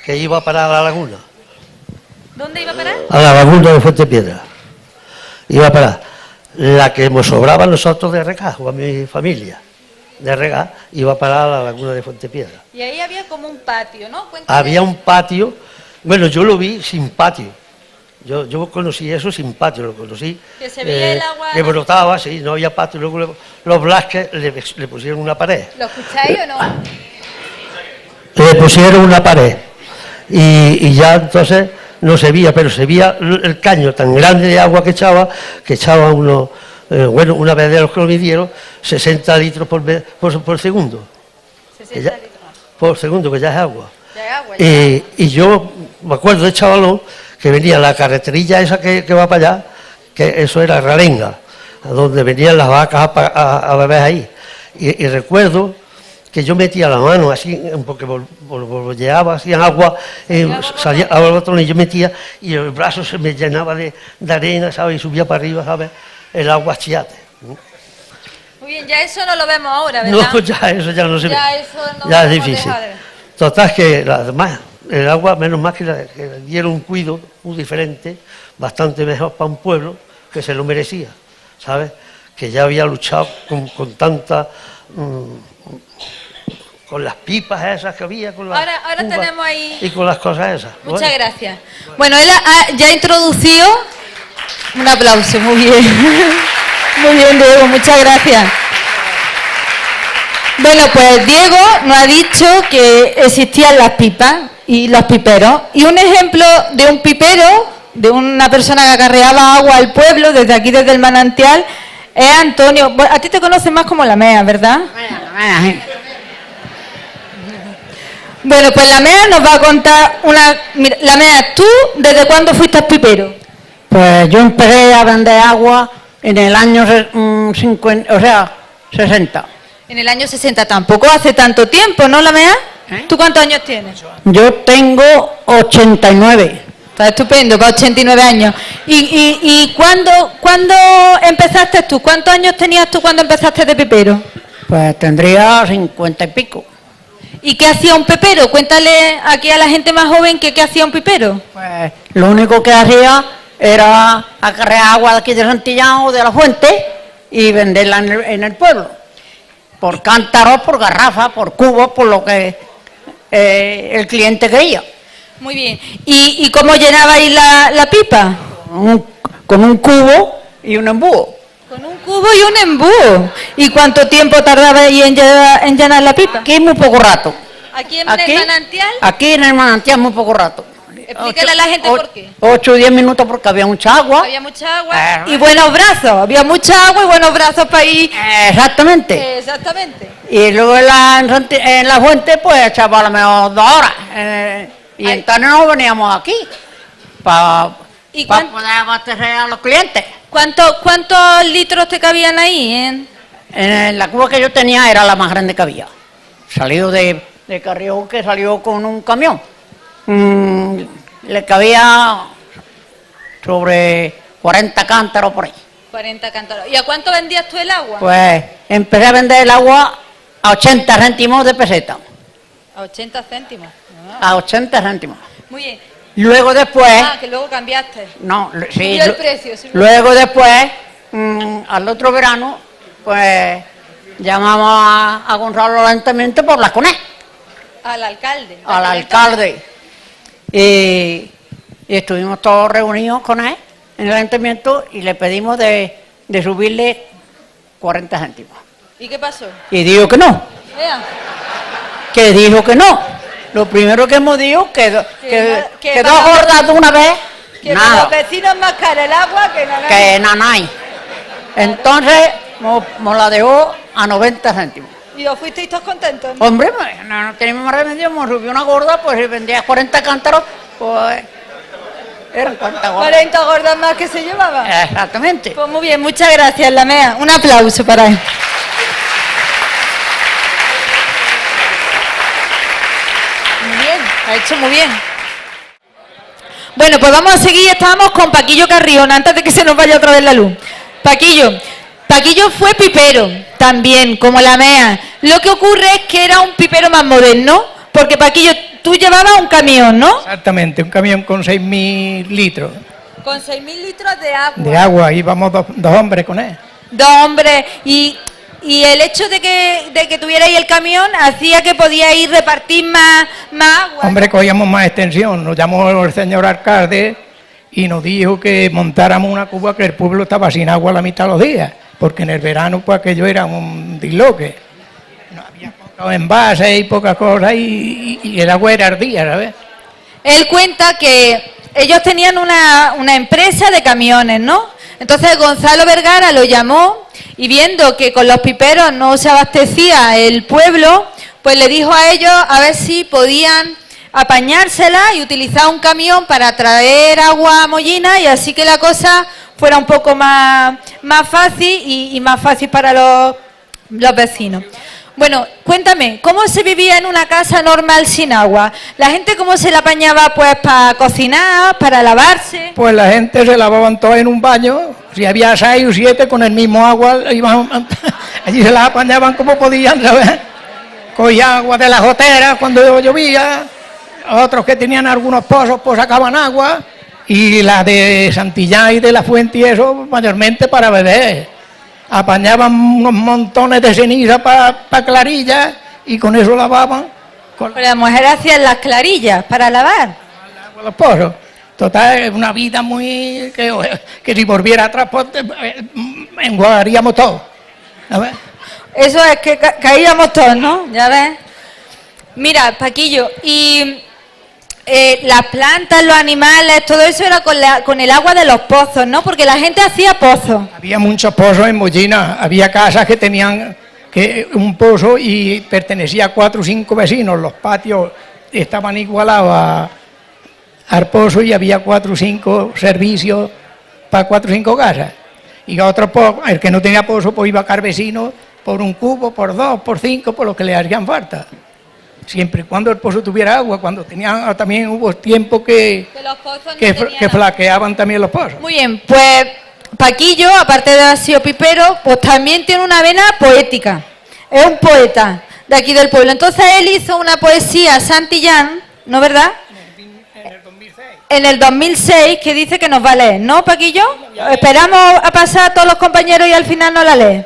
Speaker 21: que iba a parar a la laguna.
Speaker 17: ¿Dónde iba a parar?
Speaker 21: A la laguna de Fuente Piedra. Iba a parar. La que nos sobraba a nosotros de regar, o a mi familia, de regar, iba a parar a la laguna de Fuente Piedra.
Speaker 17: Y ahí había como un patio, ¿no? Cuéntame.
Speaker 21: Había un patio, bueno, yo lo vi sin patio. Yo conocí eso sin patio, lo conocí.
Speaker 17: Que se veía el agua.
Speaker 21: Que brotaba, sí, no había patio. Luego los Blasques le pusieron una pared.
Speaker 17: ¿Lo escucháis o no?
Speaker 21: Le pusieron una pared. Y ya entonces no se veía, pero se veía el caño tan grande de agua que echaba unos, una vez de los que lo midieron, 60 litros por segundo.
Speaker 17: 60 litros.
Speaker 21: Por segundo, que ya es agua.
Speaker 17: Ya es agua.
Speaker 21: Y yo me acuerdo de chavalón que venía la carreterilla esa que va para allá, que eso era Ralenga, a donde venían las vacas a beber ahí. Y recuerdo que yo metía la mano así, porque volteaba así en agua, salía a otro y yo metía, y el brazo se me llenaba de arena, ¿sabes? Y subía para arriba, ¿sabes? El agua chiate.
Speaker 17: Muy bien, ya eso no lo vemos ahora, ¿verdad?
Speaker 21: No, ya eso ya no se ve.
Speaker 17: Ya eso no
Speaker 21: Ya
Speaker 17: lo
Speaker 21: es
Speaker 17: podemos
Speaker 21: difícil.
Speaker 17: dejar de ver.
Speaker 21: Total que además el agua, menos mal que le dieron un cuido muy diferente, bastante mejor para un pueblo que se lo merecía, ¿sabes? Que ya había luchado con tanta... con las pipas esas que había, con las
Speaker 17: Ahora
Speaker 21: uvas
Speaker 17: tenemos ahí...
Speaker 21: y con las cosas esas.
Speaker 17: Muchas
Speaker 21: Bueno,
Speaker 17: gracias. Bueno, él ya ha introducido... Un aplauso, muy bien. Muy bien, Diego, muchas gracias. Bueno, pues Diego nos ha dicho que existían las pipas y los piperos. Y un ejemplo de un pipero, de una persona que acarreaba agua al pueblo, desde aquí, desde el manantial, es Antonio. Bueno, a ti te conocen más como la Mea, ¿verdad? Bueno, pues la Mea nos va a contar una... Mira, la Mea, ¿tú desde cuándo fuiste pipero?
Speaker 6: Pues yo empecé a vender agua en el año 50, o sea, 60.
Speaker 17: En el año 60, tampoco hace tanto tiempo, ¿no, la Mea? ¿Tú cuántos años tienes?
Speaker 6: Yo tengo 89.
Speaker 17: Está estupendo, para 89 años. ¿Y cuándo empezaste tú? ¿Cuántos años tenías tú cuando empezaste de pipero?
Speaker 6: Pues tendría 50 y pico.
Speaker 17: ¿Y qué hacía un pipero? Cuéntale aquí a la gente más joven que qué hacía un pipero.
Speaker 6: Pues lo único que hacía era acarrear agua de aquí de Santillán o de la fuente y venderla en el pueblo. Por cántaros, por garrafas, por cubos, por lo que el cliente quería.
Speaker 17: Muy bien. ¿Y cómo llenabais la pipa?
Speaker 6: Con un cubo y un embudo.
Speaker 17: Con un cubo y un embudo. ¿Y cuánto tiempo tardabais en llenar la pipa?
Speaker 6: Aquí muy poco rato.
Speaker 17: ¿Aquí en el manantial?
Speaker 6: Aquí en el manantial muy poco rato.
Speaker 17: Explícale a la gente por qué.
Speaker 6: 8 o 10 minutos porque había mucha agua.
Speaker 17: Había mucha agua y buenos brazos. Había mucha agua y buenos brazos para ir.
Speaker 6: Exactamente.
Speaker 17: Exactamente.
Speaker 6: Y luego en la fuente pues echaba a lo mejor 2 horas. Y entonces nos veníamos aquí para poder abastecer a los clientes.
Speaker 17: ¿Cuántos litros te cabían ahí?
Speaker 6: En la cuba que yo tenía era la más grande que había. Salido de Carrión, que salió con un camión. Le cabía sobre 40 cántaros por ahí.
Speaker 17: 40 cántaros. ¿Y a cuánto vendías tú el agua?
Speaker 6: Pues empecé a vender el agua a 80 céntimos de peseta.
Speaker 17: A 80 céntimos.
Speaker 6: A 80 céntimos.
Speaker 17: Muy bien.
Speaker 6: Luego después...
Speaker 17: que luego cambiaste.
Speaker 6: No, sí.
Speaker 17: Subió el precio.
Speaker 6: Luego después, al otro verano, pues llamamos a Gonzalo lentamente por las CONES.
Speaker 17: Al alcalde.
Speaker 6: Al alcalde. Y estuvimos todos reunidos con él en el ayuntamiento y le pedimos de subirle 40 céntimos.
Speaker 17: ¿Y qué pasó?
Speaker 6: Y dijo que no.
Speaker 17: Vea.
Speaker 6: Que dijo que no. Lo primero que hemos dicho que dos gordas de una vez,
Speaker 17: que
Speaker 6: nada.
Speaker 17: los vecinos más caro el agua que nada.
Speaker 6: Que nanay. Entonces nos la dejó a 90 céntimos.
Speaker 17: ¿Y os fuisteis todos contentos? ¿No?
Speaker 6: Hombre, no teníamos más remedio, hemos subido una gorda, pues si vendía 40 cántaros, pues eran 40 gordas.
Speaker 17: 40 gordas más que se llevaban.
Speaker 6: Exactamente.
Speaker 17: Pues muy bien, muchas gracias, la Mea. Un aplauso para él. Ha hecho muy bien. Bueno, pues vamos a seguir. Estábamos con Paquillo Carrión, antes de que se nos vaya otra vez la luz. Paquillo fue pipero, también, como la MEA. Lo que ocurre es que era un pipero más moderno, porque Paquillo, tú llevabas un camión, ¿no?
Speaker 5: Exactamente, un camión con 6.000 litros.
Speaker 17: Con 6.000 litros de agua.
Speaker 5: De agua, íbamos dos hombres con él.
Speaker 17: 2 hombres. Y el hecho de que tuvierais el camión hacía que podíais repartir más agua.
Speaker 5: Hombre, cogíamos más extensión. Nos llamó el señor alcalde y nos dijo que montáramos una cuba, que el pueblo estaba sin agua la mitad de los días, porque en el verano pues aquello era un disloque. No había pocos envases y pocas cosas y el agua era ardía, ¿sabes?
Speaker 17: Él cuenta que ellos tenían una empresa de camiones, ¿no? Entonces Gonzalo Vergara lo llamó y viendo que con los piperos no se abastecía el pueblo, pues le dijo a ellos a ver si podían apañársela y utilizar un camión para traer agua a Mollina y así que la cosa fuera un poco más fácil y más fácil para los vecinos. Bueno, cuéntame, ¿cómo se vivía en una casa normal sin agua? ¿La gente cómo se la apañaba pues para cocinar, para lavarse?
Speaker 5: Pues la gente se lavaban todos en un baño, si había 6 o 7 con el mismo agua, allí se las apañaban como podían, ¿sabes? Cogían agua de las goteras cuando llovía, otros que tenían algunos pozos pues sacaban agua, y la de Santillán y de la Fuente y eso mayormente para beber. Apañaban unos montones de ceniza para clarillas y con eso lavaban.
Speaker 17: Pero las mujeres hacían las clarillas para lavar.
Speaker 5: Con los pozos. Total, es una vida muy... que si volviera atrás, pues enjuagaríamos todo. ¿Sabes?
Speaker 17: Eso es que caíamos todos, ¿no? Ya ves. Mira, Paquillo, y las plantas, los animales, todo eso era con el agua de los pozos, ¿no? Porque la gente hacía pozos.
Speaker 5: Había muchos pozos en Mollina, había casas que tenían un pozo y pertenecía a 4 o 5 vecinos. Los patios estaban igualados al pozo y había 4 o 5 servicios para 4 o 5 casas. Y otro, el que no tenía pozo, pues iba a cada vecino por un cubo, por 2, por 5, por lo que le harían falta. Siempre y cuando el pozo tuviera agua, cuando tenían, también hubo tiempo que flaqueaban también los pozos.
Speaker 17: Muy bien, pues Paquillo, aparte de haber sido pipero, pues también tiene una vena poética. Es un poeta de aquí del pueblo. Entonces él hizo una poesía a Santillán, ¿no verdad? En el 2006, que dice que nos va a leer, ¿no, Paquillo? Esperamos a pasar a todos los compañeros y al final nos la lee.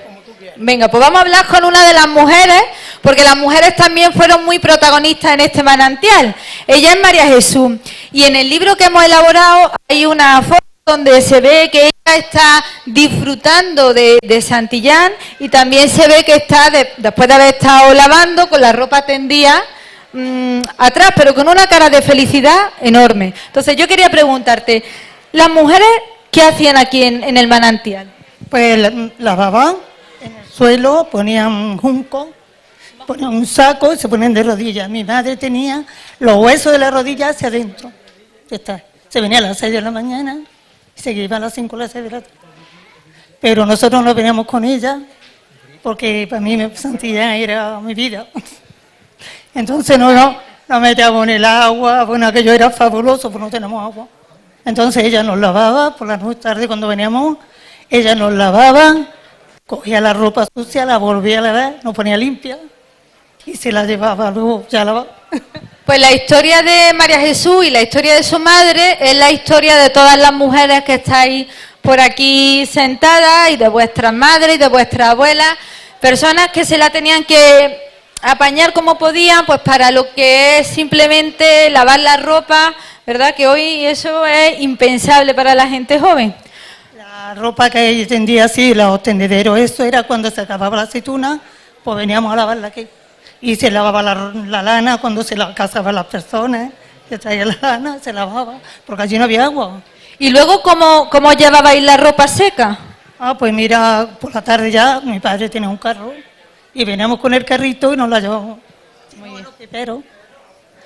Speaker 17: Venga, pues vamos a hablar con una de las mujeres, porque las mujeres también fueron muy protagonistas en este manantial. Ella es María Jesús, y en el libro que hemos elaborado hay una foto donde se ve que ella está disfrutando de Santillán, y también se ve que está, después de haber estado lavando, con la ropa tendida atrás, pero con una cara de felicidad enorme. Entonces yo quería preguntarte, ¿las mujeres qué hacían aquí en el manantial?
Speaker 6: Pues lavaban en el suelo, ponían junco, ponían un saco y se ponían de rodillas. Mi madre tenía los huesos de la rodilla hacia adentro. Se venía a las 6 de la mañana y se iba a las 5 o las 6 de la tarde. Pero nosotros no veníamos con ella, porque para mí Santillán era mi vida. Entonces no metíamos en el agua, bueno, aquello era fabuloso, porque no tenemos agua. Entonces ella nos lavaba, por la noche tarde cuando veníamos, ella nos lavaba, cogía la ropa sucia, la volvía a lavar, nos ponía limpia y se la llevaba luego ya lavada.
Speaker 17: Pues la historia de María Jesús y la historia de su madre es la historia de todas las mujeres que estáis por aquí sentadas, y de vuestras madres y de vuestras abuelas, personas que se la tenían que apañar como podían, pues para lo que es simplemente lavar la ropa, ¿verdad? Que hoy eso es impensable para la gente joven.
Speaker 6: La ropa que ella tendía así, los tendederos, eso era cuando se acababa la aceituna, pues veníamos a lavarla aquí. Y se lavaba la lana cuando se la cazaban las personas, se traía la lana, se lavaba, porque allí no había agua.
Speaker 17: ¿Y luego cómo llevabais la ropa seca?
Speaker 6: Pues mira, por la tarde ya mi padre tenía un carro y veníamos con el carrito y nos la llevábamos.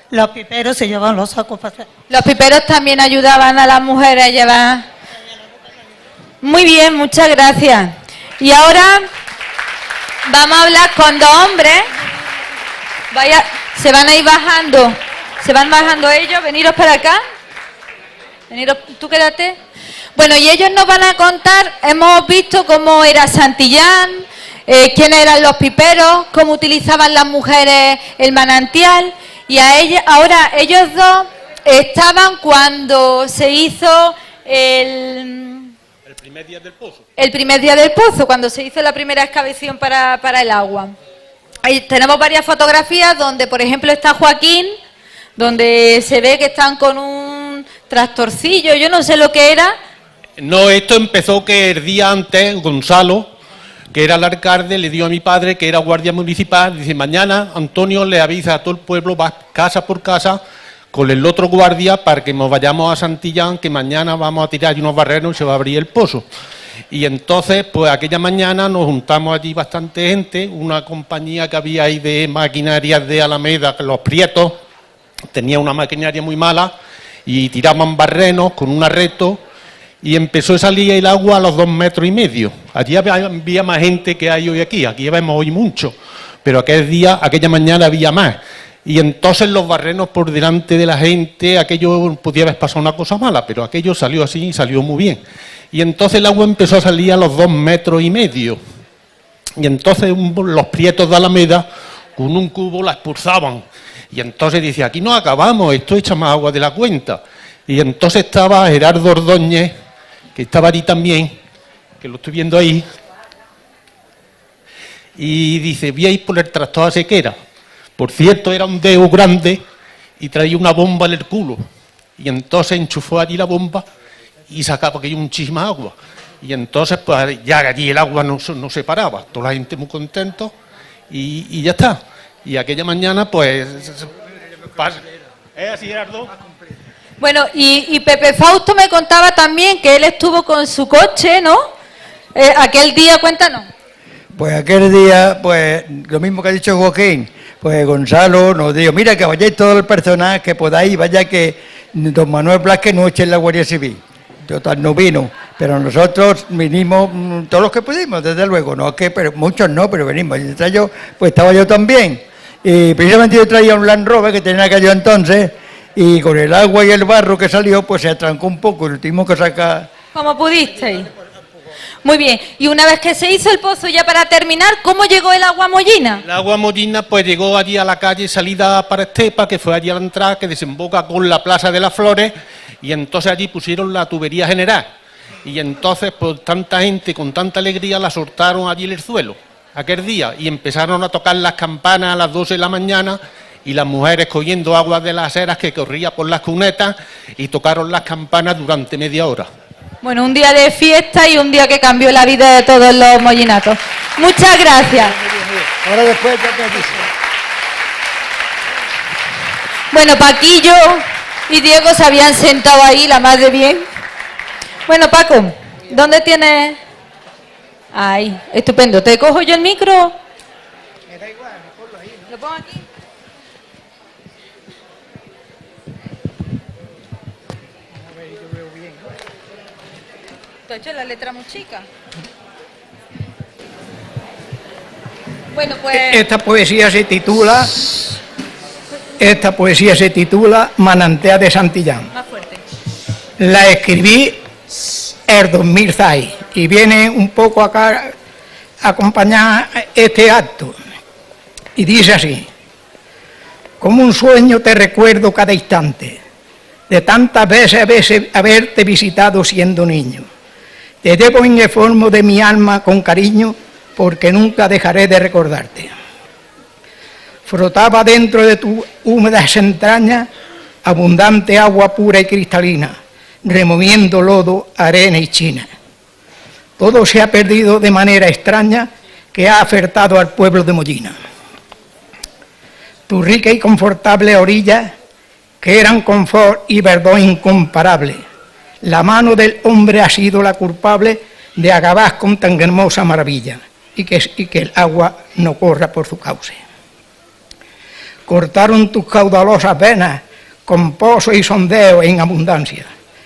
Speaker 6: Los piperos se llevaban los sacos para hacer.
Speaker 17: Los piperos también ayudaban a las mujeres a llevar. Muy bien, muchas gracias. Y ahora vamos a hablar con 2 hombres. Se van a ir bajando Se van bajando ellos, veniros para acá. Veniros, tú quédate. Bueno, y ellos nos van a contar, hemos visto cómo era Santillán, quiénes eran los piperos, cómo utilizaban las mujeres el manantial, y ahora ellos dos estaban cuando se hizo el primer día del pozo. El primer día del pozo, cuando se hizo la primera excavación para el agua. Ahí tenemos varias fotografías donde, por ejemplo, está Joaquín, donde se ve que están con un tractorcillo, yo no sé lo que era.
Speaker 8: No, esto empezó que el día antes, Gonzalo, que era el alcalde, le dio a mi padre, que era guardia municipal, dice, mañana Antonio le avisa a todo el pueblo, va casa por casa, con el otro guardia, para que nos vayamos a Santillán, que mañana vamos a tirar unos barrenos y se va a abrir el pozo. Y entonces, pues aquella mañana nos juntamos allí bastante gente, una compañía que había ahí de maquinarias de Alameda, los Prietos, tenía una maquinaria muy mala, y tiraban barrenos con un arreto, y empezó a salir el agua a los 2,5 metros. Allí había más gente que hay hoy aquí vemos hoy mucho, pero aquella mañana había más. Y entonces los barrenos por delante de la gente, aquello podía haber pasado una cosa mala, pero aquello salió así y salió muy bien. Y entonces el agua empezó a salir a los 2,5 metros. Y entonces los Prietos de Alameda con un cubo la expulsaban. Y entonces dice, aquí no acabamos, esto echa más agua de la cuenta. Y entonces estaba Gerardo Ordóñez, que estaba allí también, que lo estoy viendo ahí, y dice, voy a ir por el tractor a sequera. Por cierto, era un dedo grande y traía una bomba en el culo. Y entonces enchufó allí la bomba y sacaba aquello muchísima agua. Y entonces, pues ya allí el agua no se paraba. Toda la gente muy contento y ya está. Y aquella mañana, pues... ¿Es así, Gerardo?
Speaker 17: Bueno, y Pepe Fausto me contaba también que él estuvo con su coche, ¿no? Aquel día, cuéntanos.
Speaker 22: Pues aquel día, pues lo mismo que ha dicho Joaquín, pues Gonzalo nos dijo, mira que vayáis todo el personal que podáis, vaya que don Manuel Blasque no eche en la Guardia Civil. Total, no vino, pero nosotros vinimos todos los que pudimos, desde luego, no que, pero muchos no, pero venimos. Y yo, pues estaba yo también. Y precisamente yo traía un Land Rover que tenía aquello entonces, y con el agua y el barro que salió, pues se atrancó un poco y lo tuvimos que sacar.
Speaker 17: ¿Cómo pudisteis? Muy bien, y una vez que se hizo el pozo, ya para terminar, ¿cómo llegó el agua a Mollina?
Speaker 8: El agua a Mollina pues llegó allí a la calle salida para Estepa, que fue allí a la entrada, que desemboca con la Plaza de las Flores, y entonces allí pusieron la tubería general. Y entonces, pues tanta gente, con tanta alegría, la soltaron allí en el suelo, aquel día, y empezaron a tocar las campanas a las 12 de la mañana, y las mujeres cogiendo agua de las aceras que corría por las cunetas, y tocaron las campanas durante media hora.
Speaker 17: Bueno, un día de fiesta y un día que cambió la vida de todos los mollinatos. Muchas gracias.
Speaker 22: Ahora después ya te dice.
Speaker 17: Bueno, Paquillo y Diego se habían sentado ahí, la más de bien. Bueno, Paco, ¿dónde tienes? Ahí, estupendo. ¿Te cojo yo el micro?
Speaker 22: Me da igual, me ponlo ahí, ¿no?
Speaker 17: ¿Lo pongo aquí? ¿Te has hecho la letra muy chica? Bueno, pues...
Speaker 5: Esta poesía se titula Manantial de Santillán.
Speaker 17: Más fuerte.
Speaker 5: La escribí el 2006 y viene un poco acá a acompañar este acto. Y dice así: como un sueño te recuerdo cada instante, de tantas veces haberte visitado siendo niño. Te debo en el fondo de mi alma con cariño, porque nunca dejaré de recordarte. Frotaba dentro de tus húmedas entrañas abundante agua pura y cristalina, removiendo lodo, arena y china. Todo se ha perdido de manera extraña que ha afectado al pueblo de Mollina. Tu rica y confortable orilla, que eran confort y verdad incomparable. La mano del hombre ha sido la culpable de acabar con tan hermosa maravilla y que el agua no corra por su cauce. Cortaron tus caudalosas venas con pozo y sondeo en abundancia,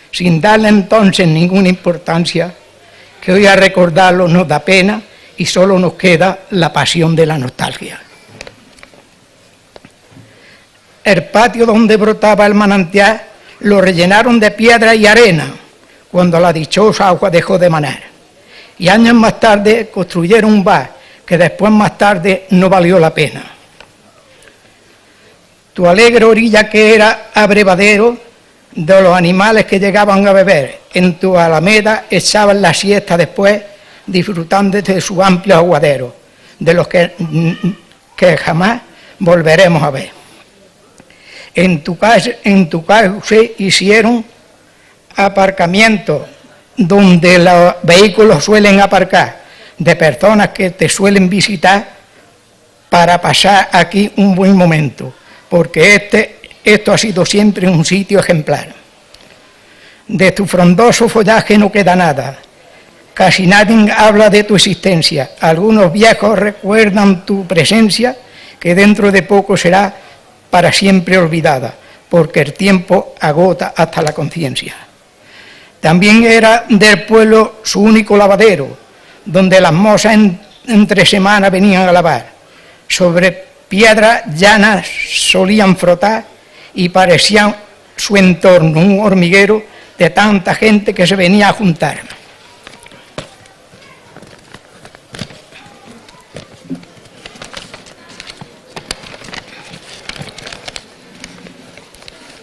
Speaker 5: sin darle entonces ninguna importancia, que hoy a recordarlo nos da pena y solo nos queda la pasión de la nostalgia. el patio donde brotaba el manantial lo rellenaron de piedra y arena cuando la dichosa agua dejó de manar. Y años más tarde construyeron un bar que después más tarde no valió la pena. Tu alegre orilla que era abrevadero de los animales que llegaban a beber, en tu alameda echaban la siesta después, disfrutando de su amplio aguadero, de los que jamás volveremos a ver. En tu calle se hicieron aparcamientos donde los vehículos suelen aparcar, de personas que te suelen visitar para pasar aquí un buen momento, porque esto ha sido siempre un sitio ejemplar. De tu frondoso follaje no queda nada, casi nadie habla de tu existencia, algunos viejos recuerdan tu presencia, que dentro de poco será para siempre olvidada, porque el tiempo agota hasta la conciencia. También era del pueblo su único lavadero, donde las mozas entre semana venían a lavar. Sobre piedras llanas solían frotar y parecían su entorno un hormiguero de tanta gente que se venía a juntar.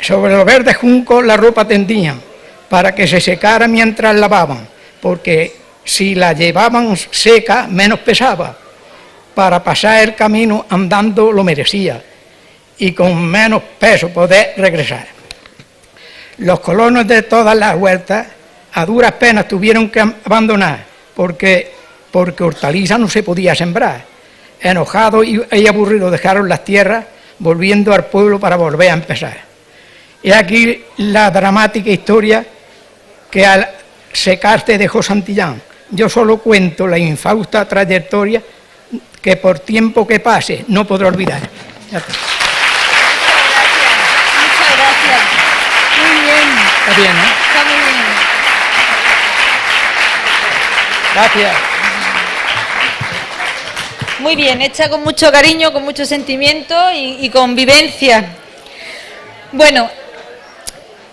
Speaker 5: Sobre los verdes juncos la ropa tendían para que se secara mientras lavaban, porque si la llevaban seca menos pesaba. Para pasar el camino andando lo merecía y con menos peso poder regresar. Los colonos de todas las huertas a duras penas tuvieron que abandonar porque hortalizas no se podía sembrar. Enojados y aburridos dejaron las tierras, volviendo al pueblo para volver a empezar. Y aquí la dramática historia que al secarse dejó Santillán. Yo solo cuento la infausta trayectoria que por tiempo que pase no podré olvidar. Ya está.
Speaker 17: Muchas gracias. Muy bien.
Speaker 5: Está bien, ¿no?
Speaker 17: Está muy bien.
Speaker 5: Gracias.
Speaker 17: Muy bien, hecha con mucho cariño, con mucho sentimiento y con vivencia. Bueno,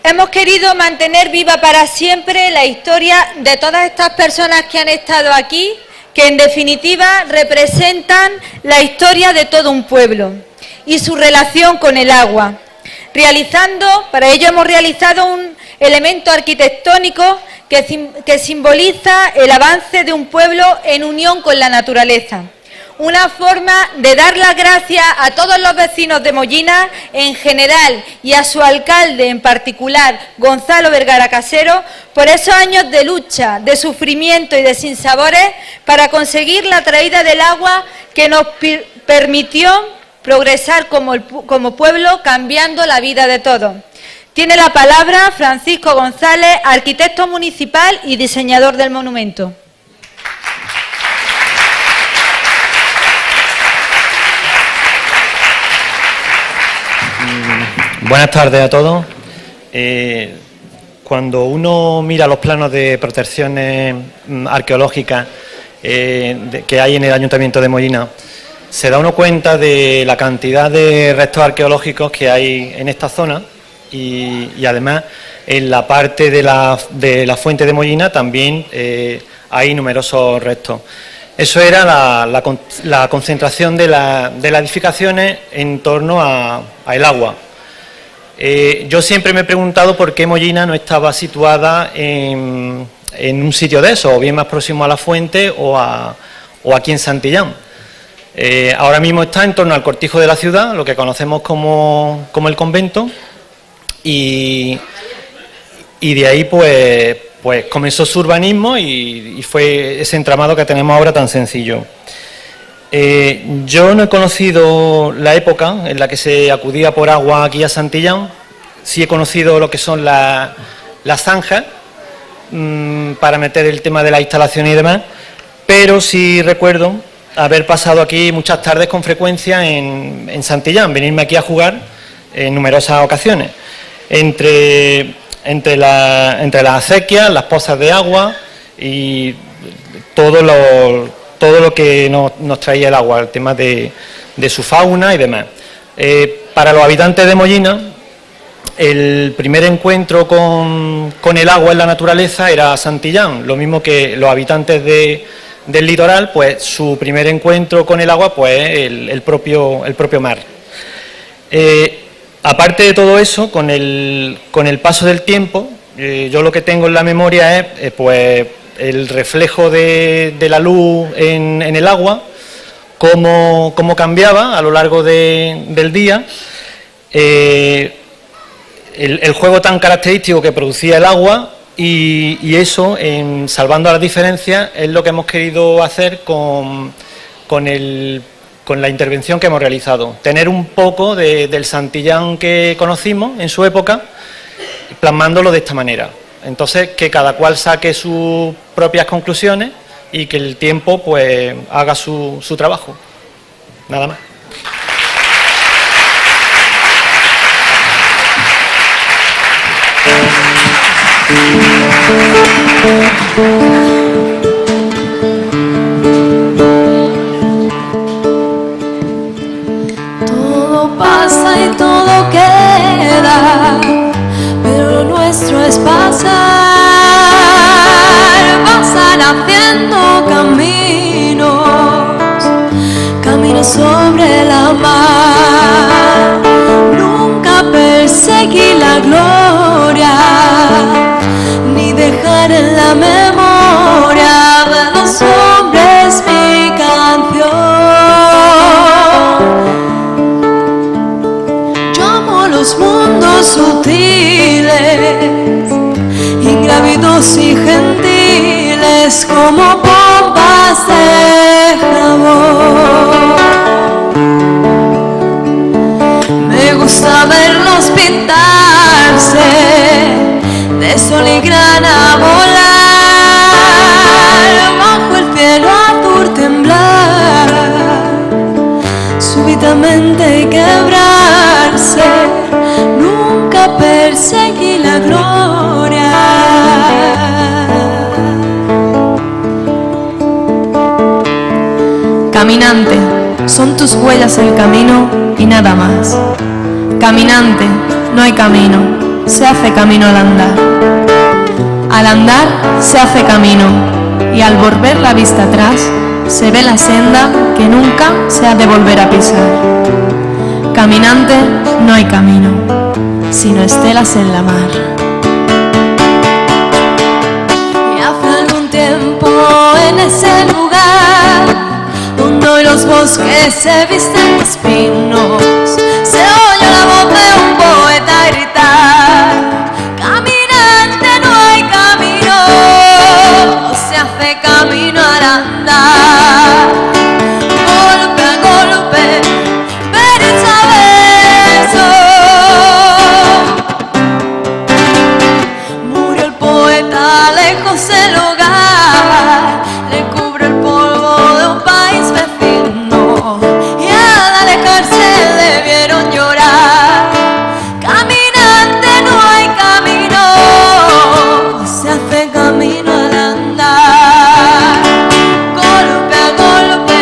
Speaker 17: hemos querido mantener viva para siempre la historia de todas estas personas que han estado aquí, que en definitiva representan la historia de todo un pueblo y su relación con el agua. Para ello hemos realizado un elemento arquitectónico que simboliza el avance de un pueblo en unión con la naturaleza. Una forma de dar las gracias a todos los vecinos de Mollina en general y a su alcalde en particular, Gonzalo Vergara Casero, por esos años de lucha, de sufrimiento y de sinsabores para conseguir la traída del agua que nos permitió progresar como pueblo, cambiando la vida de todos. Tiene la palabra Francisco González, arquitecto municipal y diseñador del monumento.
Speaker 4: Buenas tardes a todos. Cuando uno mira los planos de protecciones arqueológicas que hay en el Ayuntamiento de Mollina, se da uno cuenta de la cantidad de restos arqueológicos que hay en esta zona y además en la parte de la fuente de Mollina también hay numerosos restos. Eso era la concentración de las edificaciones en torno al agua. Yo siempre me he preguntado por qué Mollina no estaba situada en un sitio de eso, o bien más próximo a la fuente o aquí en Santillán. Ahora mismo está en torno al cortijo de la ciudad, lo que conocemos como el convento, y de ahí pues comenzó su urbanismo y fue ese entramado que tenemos ahora tan sencillo. Yo no he conocido la época en la que se acudía por agua aquí a Santillán. Sí he conocido lo que son las zanjas para meter el tema de la instalación y demás, pero sí recuerdo haber pasado aquí muchas tardes con frecuencia en Santillán, venirme aquí a jugar en numerosas ocasiones, entre las acequias, las pozas de agua y todo lo que nos traía el agua, el tema de su fauna y demás. Para los habitantes de Mollina, el primer encuentro con el agua en la naturaleza era Santillán, lo mismo que los habitantes del litoral, pues su primer encuentro con el agua, pues el propio mar. Aparte de todo eso, con el paso del tiempo, yo lo que tengo en la memoria es pues el reflejo de la luz en el agua, cómo cambiaba a lo largo del día, el juego tan característico que producía el agua y eso, salvando las diferencias, es lo que hemos querido hacer con la intervención que hemos realizado. Tener un poco del Santillán que conocimos en su época, plasmándolo de esta manera. Entonces, que cada cual saque sus propias conclusiones y que el tiempo pues haga su trabajo. Nada más.
Speaker 16: Todo pasa y todo queda, pero lo nuestro es pasar haciendo caminos sobre la mar. Nunca perseguí la gloria, ni dejar en la memoria de los hombres mi canción. Yo amo los mundos sutiles, ingrávidos y gentiles como bombas de jabón. Me gusta verlos pintarse de sol y grana, volar bajo el cielo azul, temblar súbitamente y quebrarse. Nunca perseguí la gloria.
Speaker 15: Caminante, son tus huellas el camino y nada más. Caminante, no hay camino, se hace camino al andar. Al andar se hace camino y al volver la vista atrás se ve la senda que nunca se ha de volver a pisar. Caminante, no hay camino, sino estelas en la mar.
Speaker 16: Y hace algún tiempo en ese lugar donde hoy los bosques se visten de espinos, se oye la voz de un poeta gritar: caminante, no hay camino, se hace camino al andar. Golpe a golpe, verso a verso, murió el poeta lejos del hogar, le cubre el polvo de un país vecino y al alejarse le vieron llorar. Caminante, no hay camino, se hace camino al andar. Golpe a golpe,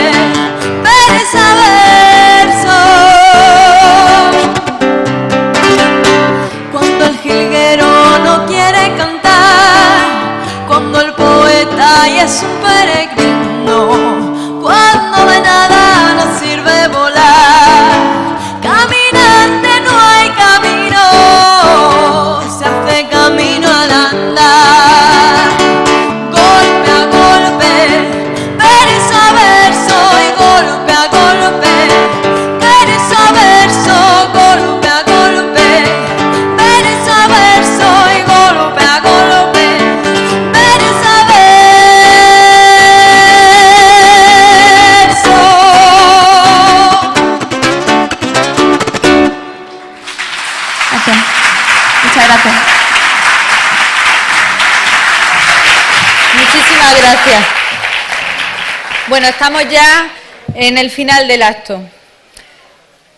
Speaker 16: verso a verso, cuando el jilguero no quiere cantar, cuando el poeta ya es un peregrino, cuando de nada nos sirve volar. Caminante, no hay camino, se hace camino al andar. Golpe a golpe, verso a verso y golpe a golpe, verso a verso, golpe a golpe, verso a verso y golpe a golpe, verso a verso.
Speaker 15: Gracias. Muchas gracias.
Speaker 17: Muchísimas gracias. Bueno, estamos ya en el final del acto.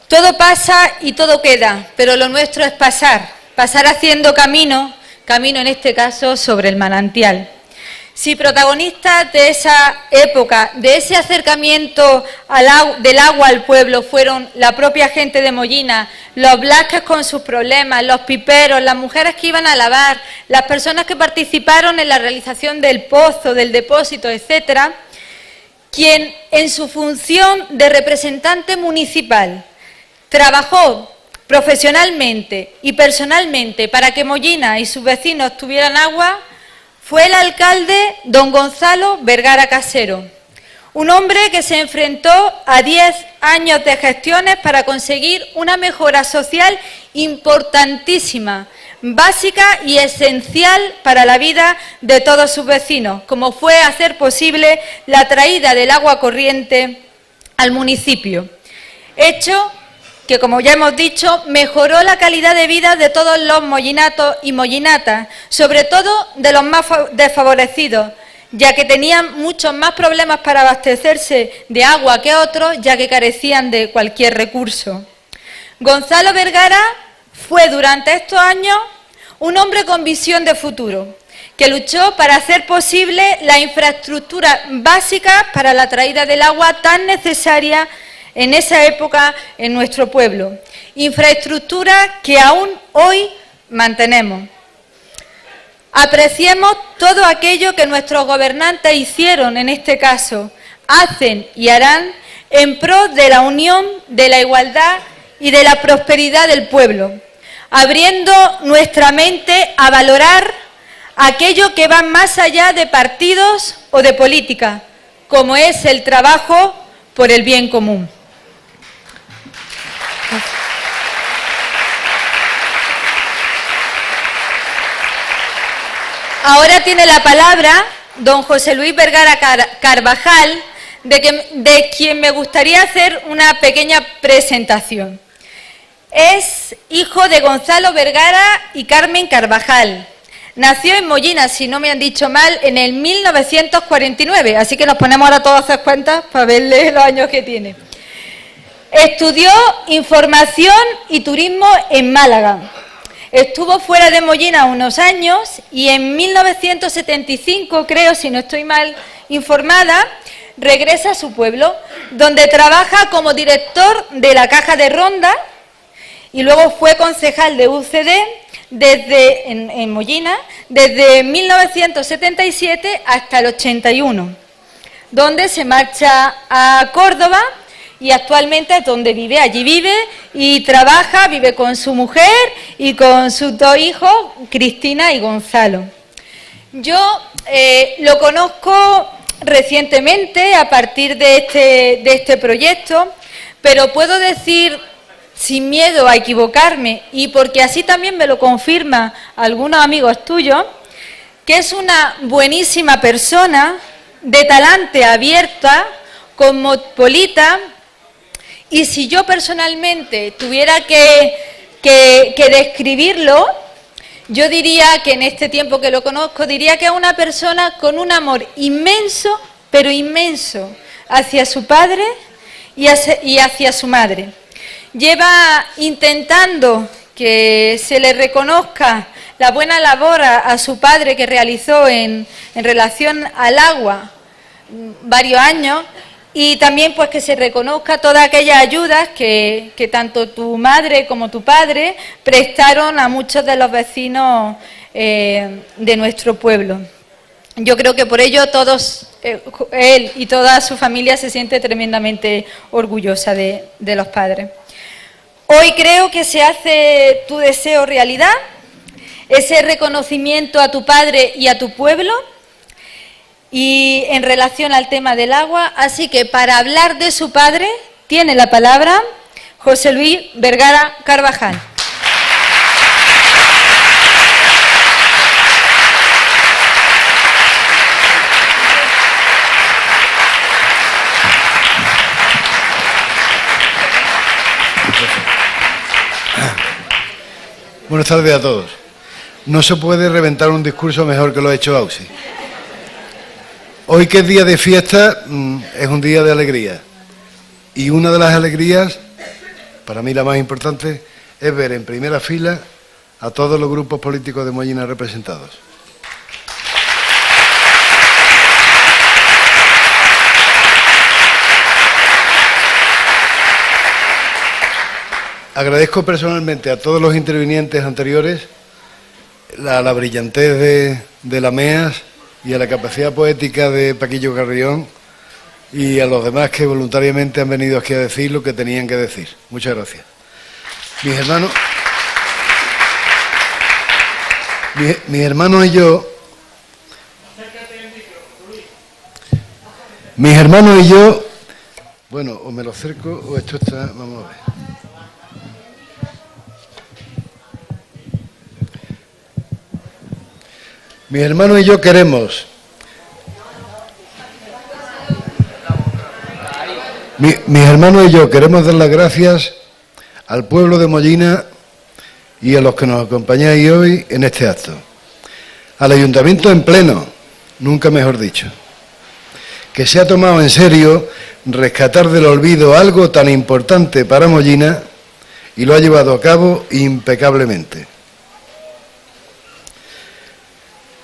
Speaker 17: Todo pasa y todo queda, pero lo nuestro es pasar haciendo camino en este caso sobre el manantial. Si protagonistas de esa época, de ese acercamiento del agua al pueblo, fueron la propia gente de Mollina, los blasques con sus problemas, los piperos, las mujeres que iban a lavar, las personas que participaron en la realización del pozo, del depósito, etcétera, quien en su función de representante municipal trabajó profesionalmente y personalmente para que Mollina y sus vecinos tuvieran agua, fue el alcalde don Gonzalo Vergara Casero, un hombre que se enfrentó a 10 años de gestiones para conseguir una mejora social importantísima, básica y esencial para la vida de todos sus vecinos, como fue hacer posible la traída del agua corriente al municipio. Hecho que, como ya hemos dicho, mejoró la calidad de vida de todos los mollinatos y mollinatas, sobre todo de los más desfavorecidos, ya que tenían muchos más problemas para abastecerse de agua que otros, ya que carecían de cualquier recurso. Gonzalo Vergara fue durante estos años un hombre con visión de futuro, que luchó para hacer posible la infraestructura básica para la traída del agua tan necesaria en esa época en nuestro pueblo. Infraestructura que aún hoy mantenemos. Apreciemos todo aquello que nuestros gobernantes hicieron, en este caso, hacen y harán en pro de la unión, de la igualdad y de la prosperidad del pueblo, abriendo nuestra mente a valorar aquello que va más allá de partidos o de política, como es el trabajo por el bien común. Ahora tiene la palabra don José Luis Vergara Carvajal, de quien me gustaría hacer una pequeña presentación. Es hijo de Gonzalo Vergara y Carmen Carvajal. Nació en Mollina, si no me han dicho mal, en el 1949, así que nos ponemos ahora todos a hacer cuentas para verle los años que tiene. Estudió Información y Turismo en Málaga. Estuvo fuera de Mollina unos años y en 1975, creo, si no estoy mal informada, regresa a su pueblo, donde trabaja como director de la Caja de Ronda y luego fue concejal de UCD en Mollina desde 1977 hasta el 81, donde se marcha a Córdoba y actualmente es donde vive. Allí vive y trabaja, vive con su mujer y con sus dos hijos, Cristina y Gonzalo. Yo lo conozco recientemente a partir de este proyecto, pero puedo decir sin miedo a equivocarme, y porque así también me lo confirman algunos amigos tuyos, que es una buenísima persona, de talante abierta, cosmopolita. Y si yo personalmente tuviera que describirlo, yo diría que en este tiempo que lo conozco, diría que es una persona con un amor inmenso, pero inmenso, hacia su padre y hacia su madre. Lleva intentando que se le reconozca la buena labor a su padre que realizó en relación al agua varios años, y también pues que se reconozca todas aquellas ayudas que tanto tu madre como tu padre prestaron a muchos de los vecinos de nuestro pueblo. Yo creo que por ello todos, él y toda su familia se siente tremendamente orgullosa de los padres. Hoy creo que se hace tu deseo realidad, ese reconocimiento a tu padre y a tu pueblo, y en relación al tema del agua, así que para hablar de su padre tiene la palabra José Luis Vergara Carvajal.
Speaker 3: Buenas tardes a todos. No se puede reventar un discurso mejor que lo ha hecho Ausi. Hoy, que es día de fiesta, es un día de alegría. Y una de las alegrías, para mí la más importante, es ver en primera fila a todos los grupos políticos de Mollina representados. Agradezco personalmente a todos los intervinientes anteriores la brillantez de la MEAS y a la capacidad poética de Paquillo Carrión y a los demás que voluntariamente han venido aquí a decir lo que tenían que decir. Muchas gracias. Mis hermanos y yo, bueno, o me lo acerco o esto está, vamos a ver. Mis hermanos y yo queremos, mis hermanos y yo queremos dar las gracias al pueblo de Mollina y a los que nos acompañáis hoy en este acto. Al Ayuntamiento en pleno, nunca mejor dicho, que se ha tomado en serio rescatar del olvido algo tan importante para Mollina y lo ha llevado a cabo impecablemente.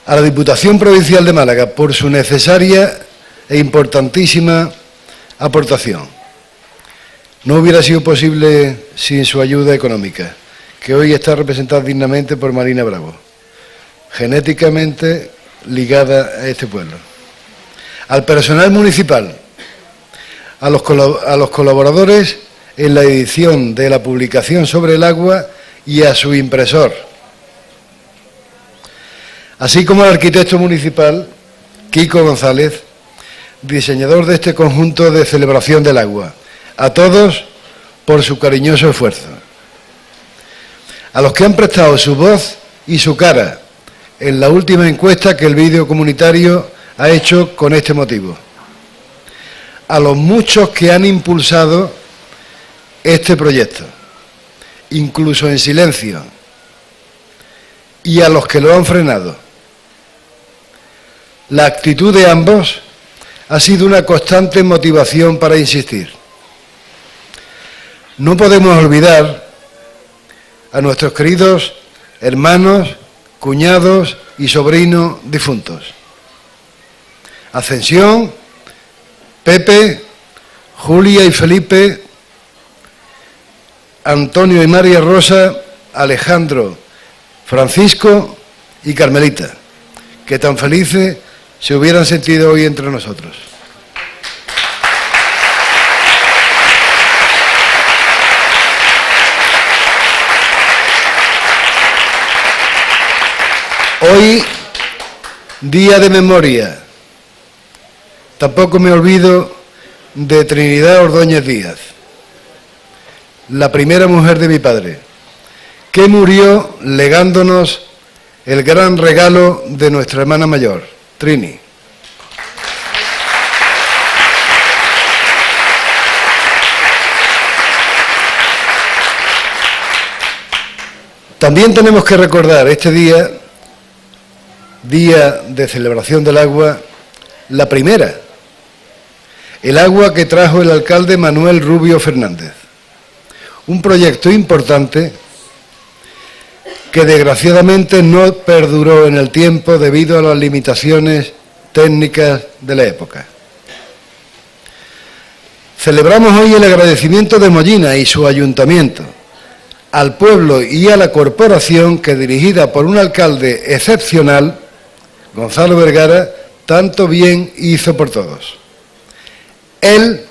Speaker 3: A la Diputación Provincial de Málaga por su necesaria e importantísima aportación. No hubiera sido posible sin su ayuda económica, que hoy está representada dignamente por Marina Bravo, genéticamente ligada a este pueblo. Al personal municipal, a los colaboradores en la edición de la publicación sobre el agua y a su impresor, así como al arquitecto municipal, Kiko González, diseñador de este conjunto de celebración del agua. A todos por su cariñoso esfuerzo. A los que han prestado su voz y su cara en la última encuesta que el vídeo comunitario ha hecho con este motivo. A los muchos que han impulsado este proyecto, incluso en silencio, y a los que lo han frenado. La actitud de ambos ha sido una constante motivación para insistir. No podemos olvidar a nuestros queridos hermanos, cuñados y sobrinos difuntos. Ascensión, Pepe, Julia y Felipe, Antonio y María Rosa, Alejandro, Francisco y Carmelita, que tan felices se hubieran sentido hoy entre nosotros. Hoy, día de memoria, tampoco me olvido de Trinidad Ordóñez Díaz, la primera mujer de mi padre, que murió legándonos el gran regalo de nuestra hermana mayor, Trini. También tenemos que recordar este día de celebración del agua, la primera, el agua que trajo el alcalde Manuel Rubio Fernández. Un proyecto importante que desgraciadamente no perduró en el tiempo debido a las limitaciones técnicas de la época. Celebramos hoy el agradecimiento de Mollina y su ayuntamiento, al pueblo y a la corporación que, dirigida por un alcalde excepcional, Gonzalo Vergara, tanto bien hizo por todos. Él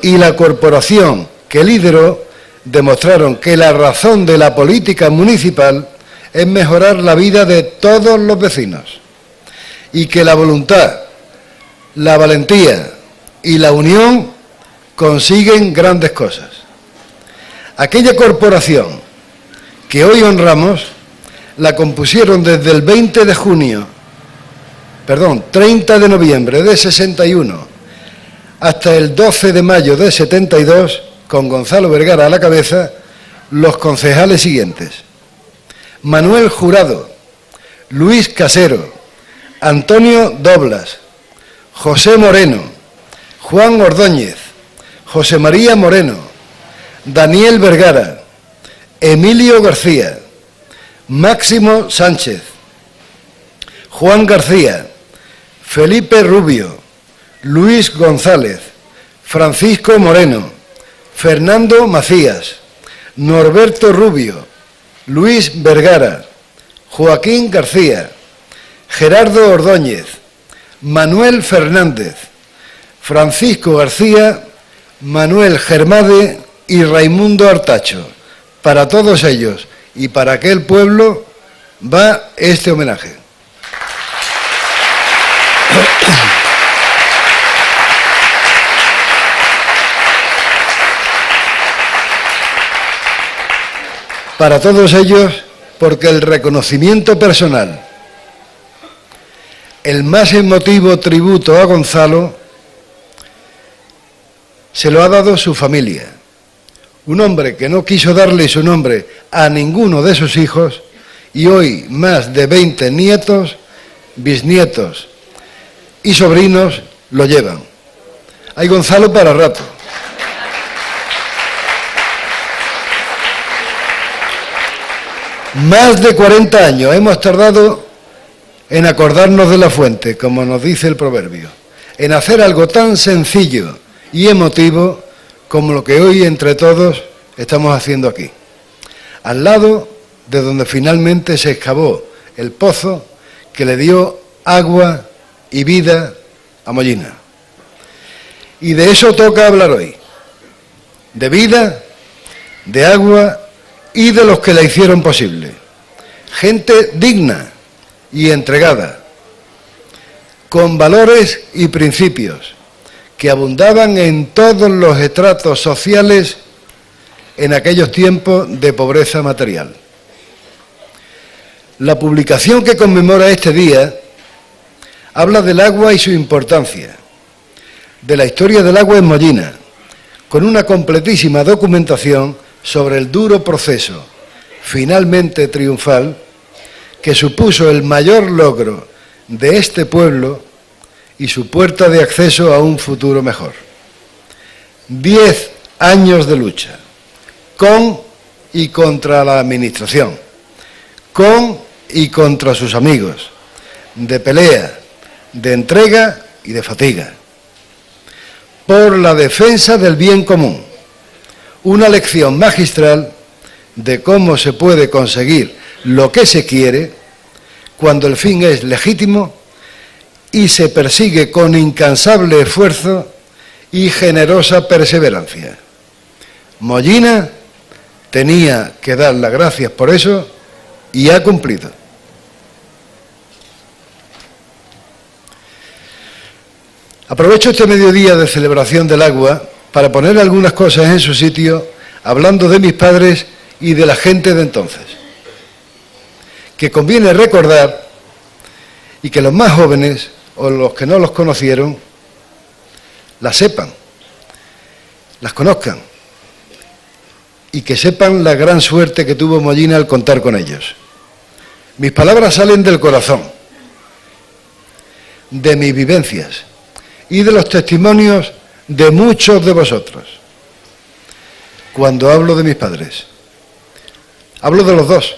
Speaker 3: y la corporación que lideró demostraron que la razón de la política municipal es mejorar la vida de todos los vecinos y que la voluntad, la valentía y la unión consiguen grandes cosas. Aquella corporación que hoy honramos la compusieron desde el 30 de noviembre de 61 hasta el 12 de mayo de 72, con Gonzalo Vergara a la cabeza, los concejales siguientes: Manuel Jurado, Luis Casero, Antonio Doblas, José Moreno, Juan Ordóñez, José María Moreno, Daniel Vergara, Emilio García, Máximo Sánchez, Juan García, Felipe Rubio, Luis González, Francisco Moreno, Fernando Macías, Norberto Rubio, Luis Vergara, Joaquín García, Gerardo Ordóñez, Manuel Fernández, Francisco García, Manuel Germade y Raimundo Artacho. Para todos ellos y para aquel pueblo va este homenaje. Para todos ellos, porque el reconocimiento personal, el más emotivo tributo a Gonzalo, se lo ha dado su familia. Un hombre que no quiso darle su nombre a ninguno de sus hijos y hoy más de 20 nietos, bisnietos y sobrinos lo llevan. Hay Gonzalo para rato. Más de 40 años hemos tardado en acordarnos de la fuente, como nos dice el proverbio, en hacer algo tan sencillo y emotivo como lo que hoy entre todos estamos haciendo aquí, al lado de donde finalmente se excavó el pozo que le dio agua y vida a Mollina. Y de eso toca hablar hoy, de vida, de agua y de los que la hicieron posible. Gente digna y entregada, con valores y principios que abundaban en todos los estratos sociales en aquellos tiempos de pobreza material. La publicación que conmemora este día habla del agua y su importancia, de la historia del agua en Mollina, con una completísima documentación sobre el duro proceso, finalmente triunfal, que supuso el mayor logro de este pueblo y su puerta de acceso a un futuro mejor. 10 años de lucha, con y contra la administración, con y contra sus amigos, de pelea, de entrega y de fatiga, por la defensa del bien común, una lección magistral de cómo se puede conseguir lo que se quiere cuando el fin es legítimo y se persigue con incansable esfuerzo y generosa perseverancia. Mollina tenía que dar las gracias por eso y ha cumplido. Aprovecho este mediodía de celebración del agua para poner algunas cosas en su sitio, hablando de mis padres y de la gente de entonces, que conviene recordar y que los más jóvenes o los que no los conocieron las sepan, las conozcan y que sepan la gran suerte que tuvo Mollina al contar con ellos. Mis palabras salen del corazón, de mis vivencias y de los testimonios de muchos de vosotros. Cuando hablo de mis padres, hablo de los dos,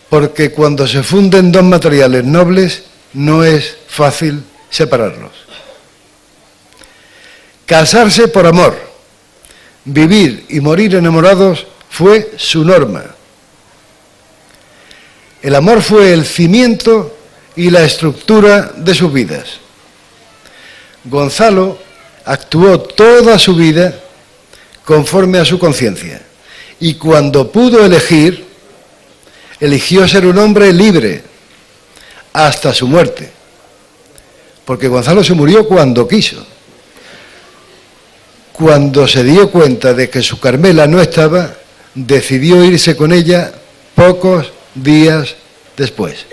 Speaker 3: porque cuando se funden dos materiales nobles no es fácil separarlos. Casarse por amor, vivir y morir enamorados fue su norma. El amor fue el cimiento y la estructura de sus vidas. Gonzalo actuó toda su vida conforme a su conciencia y cuando pudo elegir, eligió ser un hombre libre hasta su muerte, porque Gonzalo se murió cuando quiso, cuando se dio cuenta de que su Carmela no estaba, decidió irse con ella pocos días después.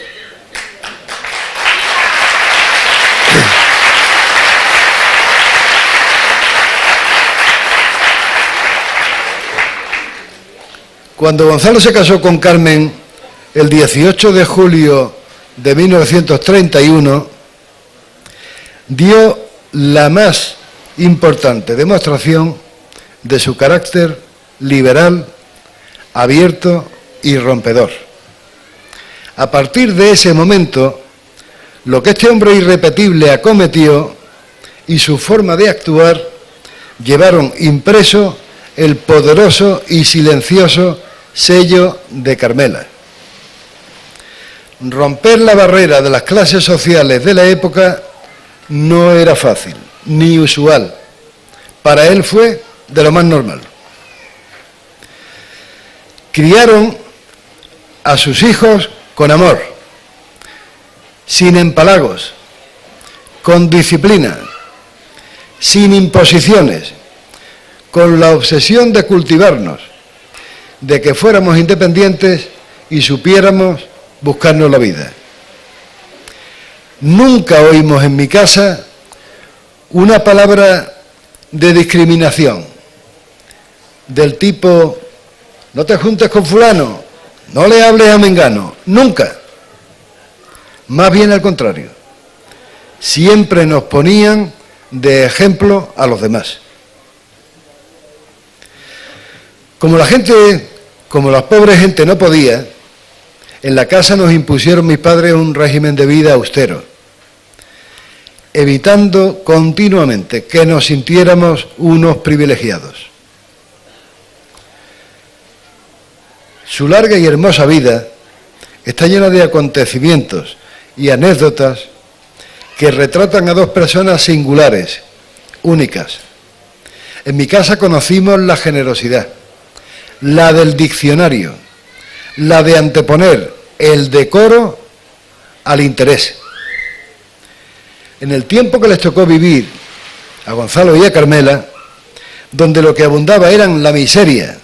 Speaker 3: Cuando Gonzalo se casó con Carmen el 18 de julio de 1931, dio la más importante demostración de su carácter liberal, abierto y rompedor. A partir de ese momento, lo que este hombre irrepetible acometió y su forma de actuar llevaron impreso el poderoso y silencioso sello de Carmela. Romper la barrera de las clases sociales de la época no era fácil, ni usual. Para él fue de lo más normal. Criaron a sus hijos con amor, sin empalagos, con disciplina, sin imposiciones, con la obsesión de cultivarnos, de que fuéramos independientes y supiéramos buscarnos la vida. Nunca oímos en mi casa una palabra de discriminación, del tipo, no te juntes con fulano, no le hables a mengano, nunca. Más bien al contrario, siempre nos ponían de ejemplo a los demás. Como la pobre gente no podía, en la casa nos impusieron mis padres un régimen de vida austero, evitando continuamente que nos sintiéramos unos privilegiados. Su larga y hermosa vida está llena de acontecimientos y anécdotas que retratan a dos personas singulares, únicas. En mi casa conocimos la generosidad, la del diccionario, la de anteponer el decoro al interés. En el tiempo que les tocó vivir a Gonzalo y a Carmela, donde lo que abundaba eran la miseria,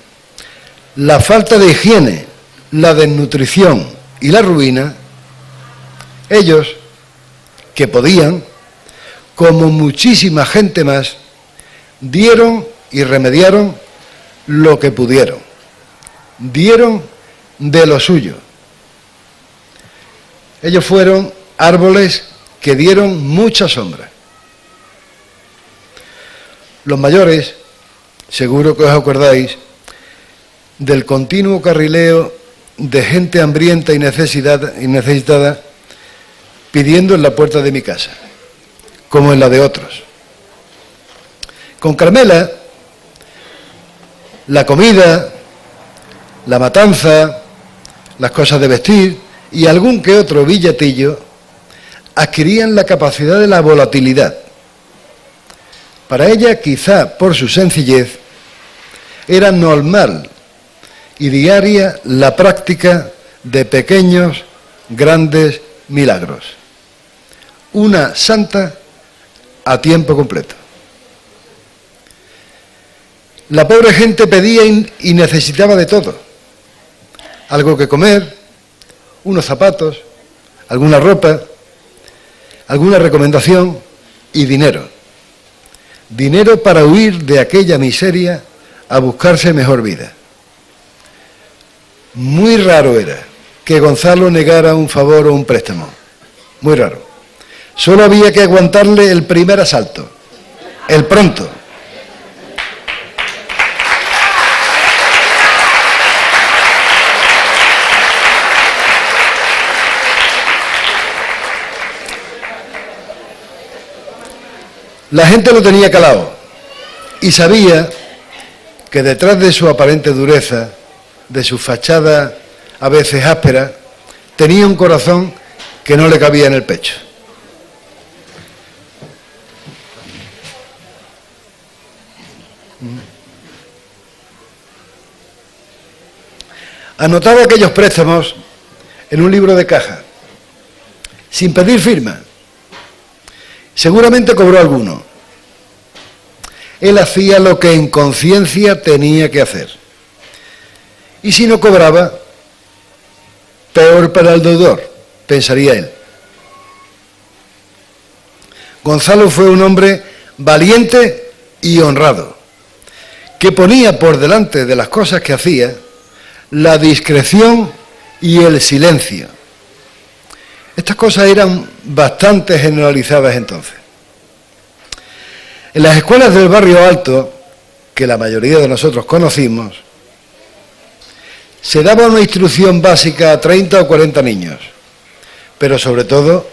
Speaker 3: la falta de higiene, la desnutrición y la ruina, ellos, que podían, como muchísima gente más, dieron y remediaron lo que pudieron. Dieron de lo suyo. Ellos fueron árboles que dieron mucha sombra. Los mayores, seguro que os acordáis, del continuo carrileo de gente hambrienta y necesitada pidiendo en la puerta de mi casa, como en la de otros. Con Carmela, la comida, la matanza, las cosas de vestir y algún que otro billetillo adquirían la capacidad de la volatilidad. Para ella, quizá por su sencillez, era normal y diaria la práctica de pequeños, grandes milagros. Una santa a tiempo completo. La pobre gente pedía y necesitaba de todo. Algo que comer, unos zapatos, alguna ropa, alguna recomendación y dinero. Dinero para huir de aquella miseria a buscarse mejor vida. Muy raro era que Gonzalo negara un favor o un préstamo. Muy raro. Solo había que aguantarle el primer asalto, el pronto. La gente lo tenía calado y sabía que detrás de su aparente dureza, de su fachada a veces áspera, tenía un corazón que no le cabía en el pecho. Anotaba aquellos préstamos en un libro de caja, sin pedir firma. Seguramente cobró alguno. Él hacía lo que en conciencia tenía que hacer. Y si no cobraba, peor para el deudor, pensaría él. Gonzalo fue un hombre valiente y honrado, que ponía por delante de las cosas que hacía la discreción y el silencio. Estas cosas eran bastante generalizadas entonces. En las escuelas del barrio alto, que la mayoría de nosotros conocimos, se daba una instrucción básica a 30 o 40 niños, pero sobre todo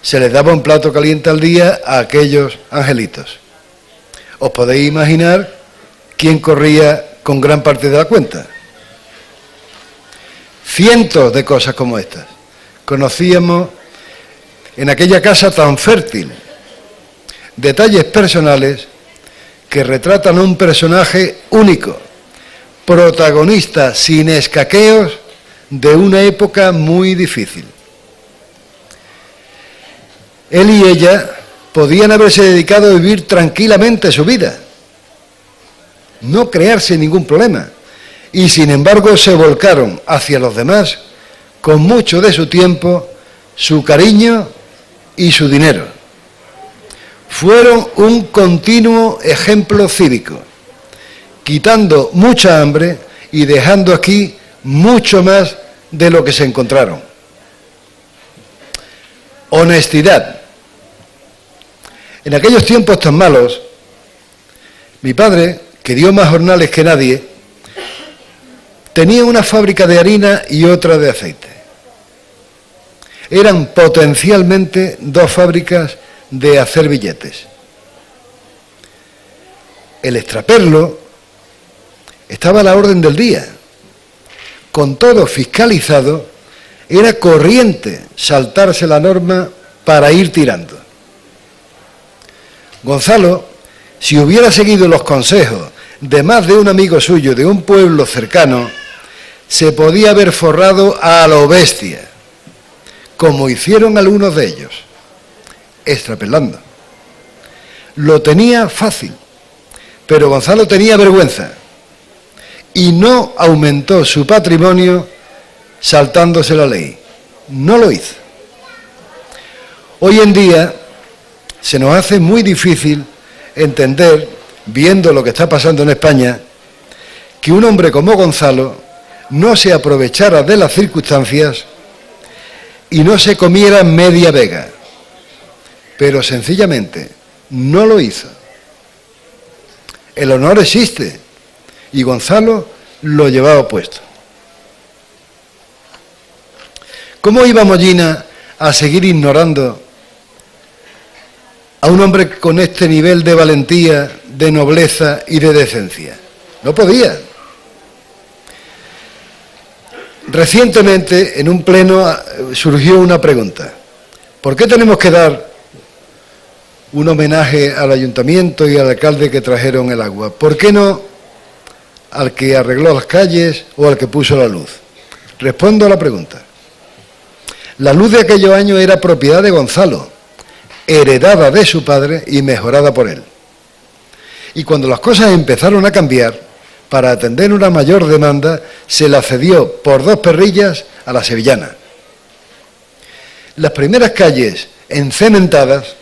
Speaker 3: se les daba un plato caliente al día a aquellos angelitos. os podéis imaginar quién corría con gran parte de la cuenta. Cientos de cosas como estas conocíamos en aquella casa tan fértil. Detalles personales que retratan a un personaje único, protagonista sin escaqueos de una época muy difícil. Él y ella podían haberse dedicado a vivir tranquilamente su vida, no crearse ningún problema, y sin embargo se volcaron hacia los demás con mucho de su tiempo, su cariño y su dinero. Fueron un continuo ejemplo cívico, quitando mucha hambre y dejando aquí mucho más de lo que se encontraron. Honestidad. En aquellos tiempos tan malos, mi padre, que dio más jornales que nadie, tenía una fábrica de harina y otra de aceite. Eran potencialmente dos fábricas de hacer billetes. El extraperlo estaba a la orden del día. Con todo fiscalizado, era corriente saltarse la norma para ir tirando. Gonzalo, si hubiera seguido los consejos de más de un amigo suyo de un pueblo cercano, se podía haber forrado a lo bestia, como hicieron algunos de ellos, extrapelando. Lo tenía fácil, pero Gonzalo tenía vergüenza y no aumentó su patrimonio saltándose la ley. No lo hizo. Hoy en día se nos hace muy difícil entender, viendo lo que está pasando en España, que un hombre como Gonzalo no se aprovechara de las circunstancias y no se comiera media vega. Pero sencillamente no lo hizo. El honor existe y Gonzalo lo llevaba puesto. ¿Cómo iba Mollina a seguir ignorando a un hombre con este nivel de valentía, de nobleza y de decencia? No podía. Recientemente, en un pleno, surgió una pregunta. ¿Por qué tenemos que dar un homenaje al ayuntamiento y al alcalde que trajeron el agua? ¿Por qué no al que arregló las calles o al que puso la luz? Respondo a la pregunta. La luz de aquellos años era propiedad de Gonzalo, heredada de su padre y mejorada por él. Y cuando las cosas empezaron a cambiar, para atender una mayor demanda, se la cedió por 2 perrillas a la sevillana. Las primeras calles encementadas,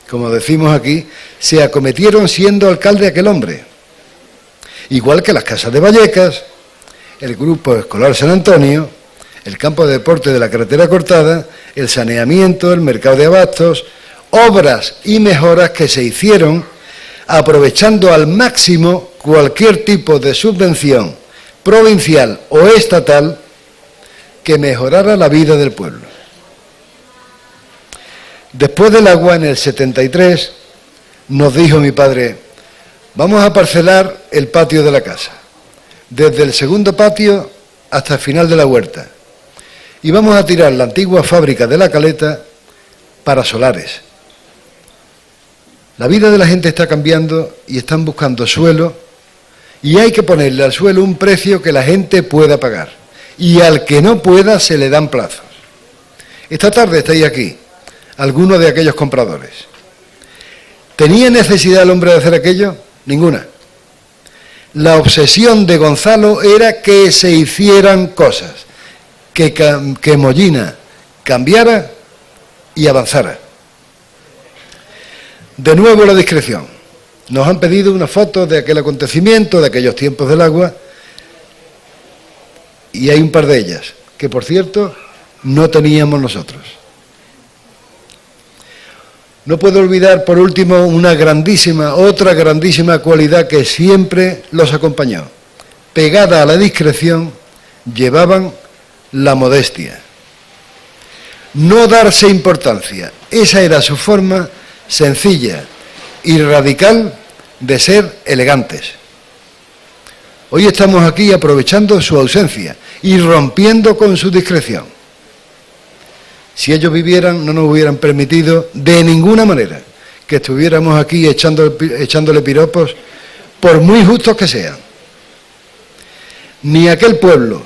Speaker 3: como decimos aquí, se acometieron siendo alcalde aquel hombre. Igual que las casas de Vallecas, el grupo escolar San Antonio, el campo de deporte de la carretera cortada, el saneamiento, el mercado de abastos, obras y mejoras que se hicieron aprovechando al máximo cualquier tipo de subvención provincial o estatal que mejorara la vida del pueblo. Después del agua, en el 73, nos dijo mi padre, vamos a parcelar el patio de la casa, desde el segundo patio hasta el final de la huerta, y vamos a tirar la antigua fábrica de la Caleta para solares. La vida de la gente está cambiando y están buscando suelo y hay que ponerle al suelo un precio que la gente pueda pagar. Y al que no pueda se le dan plazos. Esta tarde estáis aquí, algunos de aquellos compradores. ¿Tenía necesidad el hombre de hacer aquello? Ninguna. La obsesión de Gonzalo era que se hicieran cosas, que Mollina cambiara y avanzara. De nuevo la discreción. Nos han pedido una foto de aquel acontecimiento, de aquellos tiempos del agua, y hay un par de ellas, que por cierto no teníamos nosotros. No puedo olvidar, por último, otra grandísima cualidad que siempre los acompañó. Pegada a la discreción, llevaban la modestia. No darse importancia. Esa era su forma sencilla y radical de ser elegantes. Hoy estamos aquí aprovechando su ausencia y rompiendo con su discreción. Si ellos vivieran, no nos hubieran permitido de ninguna manera que estuviéramos aquí echándole piropos, por muy justos que sean. Ni aquel pueblo,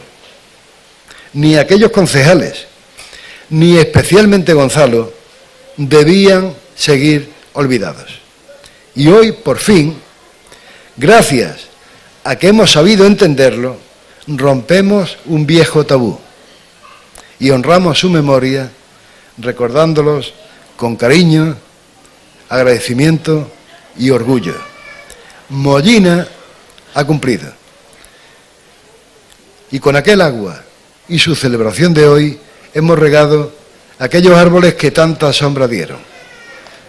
Speaker 3: ni aquellos concejales, ni especialmente Gonzalo, debían seguir olvidados. Y hoy, por fin, gracias a que hemos sabido entenderlo, rompemos un viejo tabú y honramos su memoria recordándolos con cariño, agradecimiento y orgullo. Mollina ha cumplido. Y con aquel agua y su celebración de hoy hemos regado aquellos árboles que tanta sombra dieron.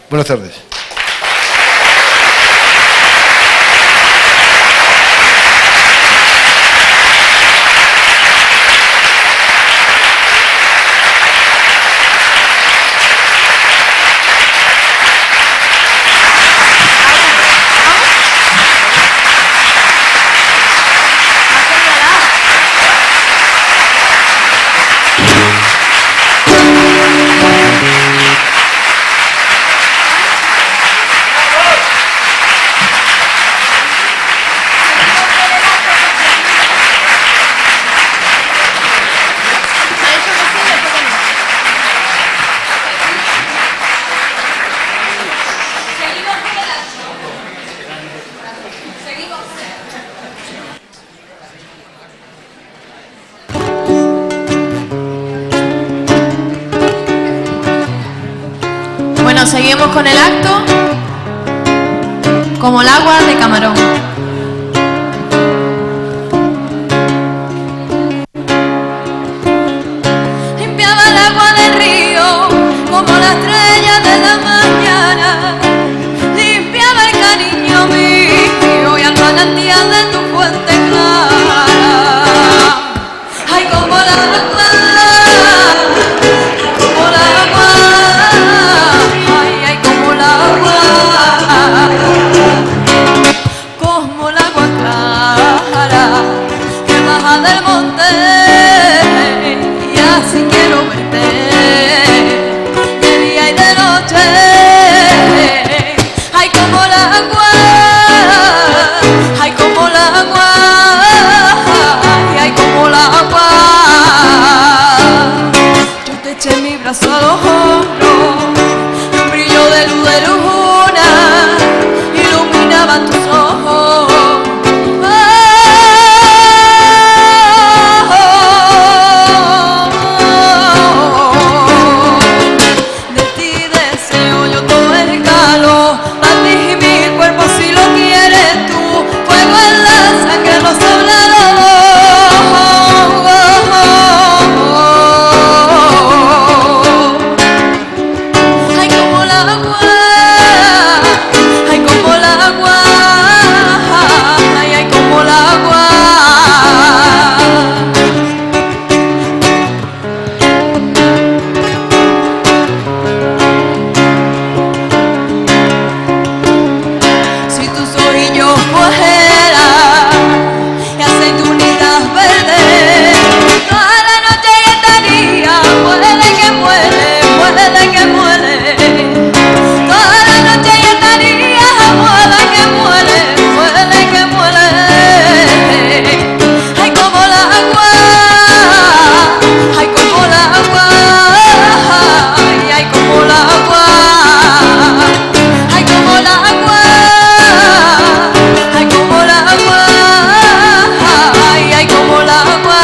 Speaker 3: Buenas tardes.
Speaker 15: Bueno, seguimos con el acto, como el agua de Camarón.
Speaker 16: Limpiaba el agua del río como la estrella de la mañana. Limpiaba el cariño mío y al manantial de tu fuente clara. Ay, como la agua, como la agua, ay, ay, como la agua, como el agua clara que baja del monte. Y así quiero verte de día y de noche. Ay, como la agua, ay, como la agua, ay, ay, como la agua. Yo te eché mi brazo a los hombros, un brillo de luz de luna iluminaban tus ojos. De ti deseo yo todo el calor, a ti y mi cuerpo si lo quieres tú, fuego en la sangre nos sobra los dos. Ay, como la agua, ay, como la agua, ay, ay, como la agua. Si tus ojillos fueran y aceitunitas verdes, toda la noche ya estaría, muere que muere, muere que muere. Toda la noche ya estaría, muere que muere, muere que muere. Ay, como la agua, ay, como la agua, ay, ay, como la agua, ay, como la agua, ay, como la agua, ay, ay, como la agua,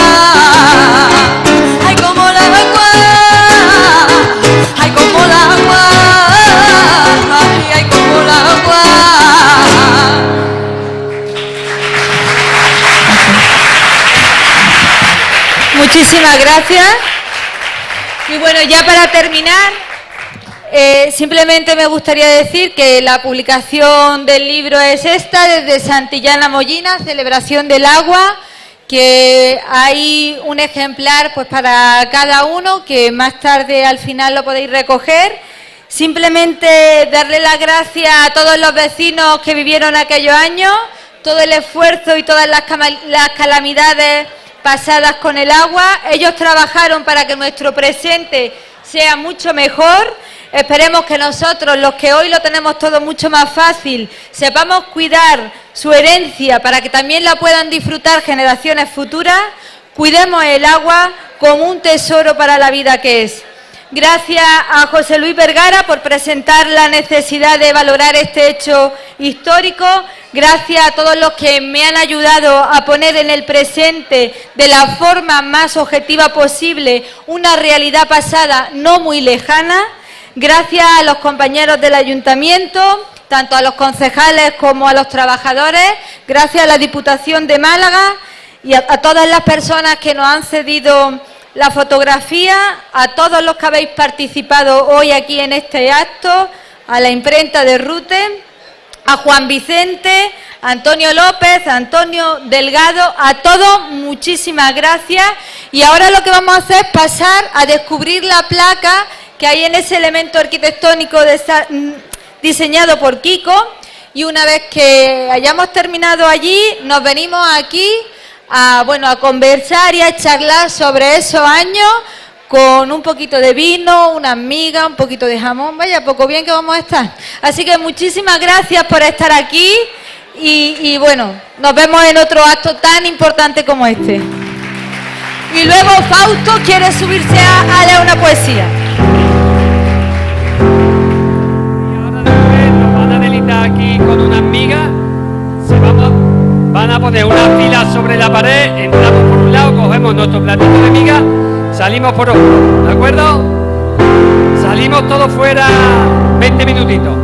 Speaker 16: ay, como la agua, ay, como la agua, ay, ay, como la agua.
Speaker 17: Muchísimas gracias. Y bueno, ya para terminar, simplemente me gustaría decir que la publicación del libro es esta, desde Santillana Mollina, Celebración del Agua, que hay un ejemplar pues para cada uno, que más tarde al final lo podéis recoger. Simplemente darle las gracias a todos los vecinos que vivieron aquellos años, todo el esfuerzo y todas las calamidades pasadas con el agua. Ellos trabajaron para que nuestro presente sea mucho mejor. Esperemos que nosotros, los que hoy lo tenemos todo mucho más fácil, sepamos cuidar su herencia para que también la puedan disfrutar generaciones futuras. Cuidemos el agua como un tesoro para la vida que es. Gracias a José Luis Vergara por presentar la necesidad de valorar este hecho histórico. Gracias a todos los que me han ayudado a poner en el presente de la forma más objetiva posible una realidad pasada no muy lejana. Gracias a los compañeros del ayuntamiento, tanto a los concejales como a los trabajadores. Gracias a la Diputación de Málaga y a todas las personas que nos han cedido la fotografía, a todos los que habéis participado hoy aquí en este acto, a la imprenta de Rute, a Juan Vicente, a Antonio López, a Antonio Delgado, a todos muchísimas gracias. Y ahora lo que vamos a hacer es pasar a descubrir la placa que hay en ese elemento arquitectónico diseñado por Kiko, y una vez que hayamos terminado allí, nos venimos aquí a conversar y a charlar sobre esos años con un poquito de vino, unas migas, un poquito de jamón. Vaya, poco bien que vamos a estar. Así que muchísimas gracias por estar aquí y nos vemos en otro acto tan importante como este. Y luego Fausto quiere subirse a leer una poesía.
Speaker 7: Aquí con unas migas, van a poner una fila sobre la pared, entramos por un lado, cogemos nuestro platito de migas, salimos por otro, ¿de acuerdo? Salimos todos fuera 20 minutitos.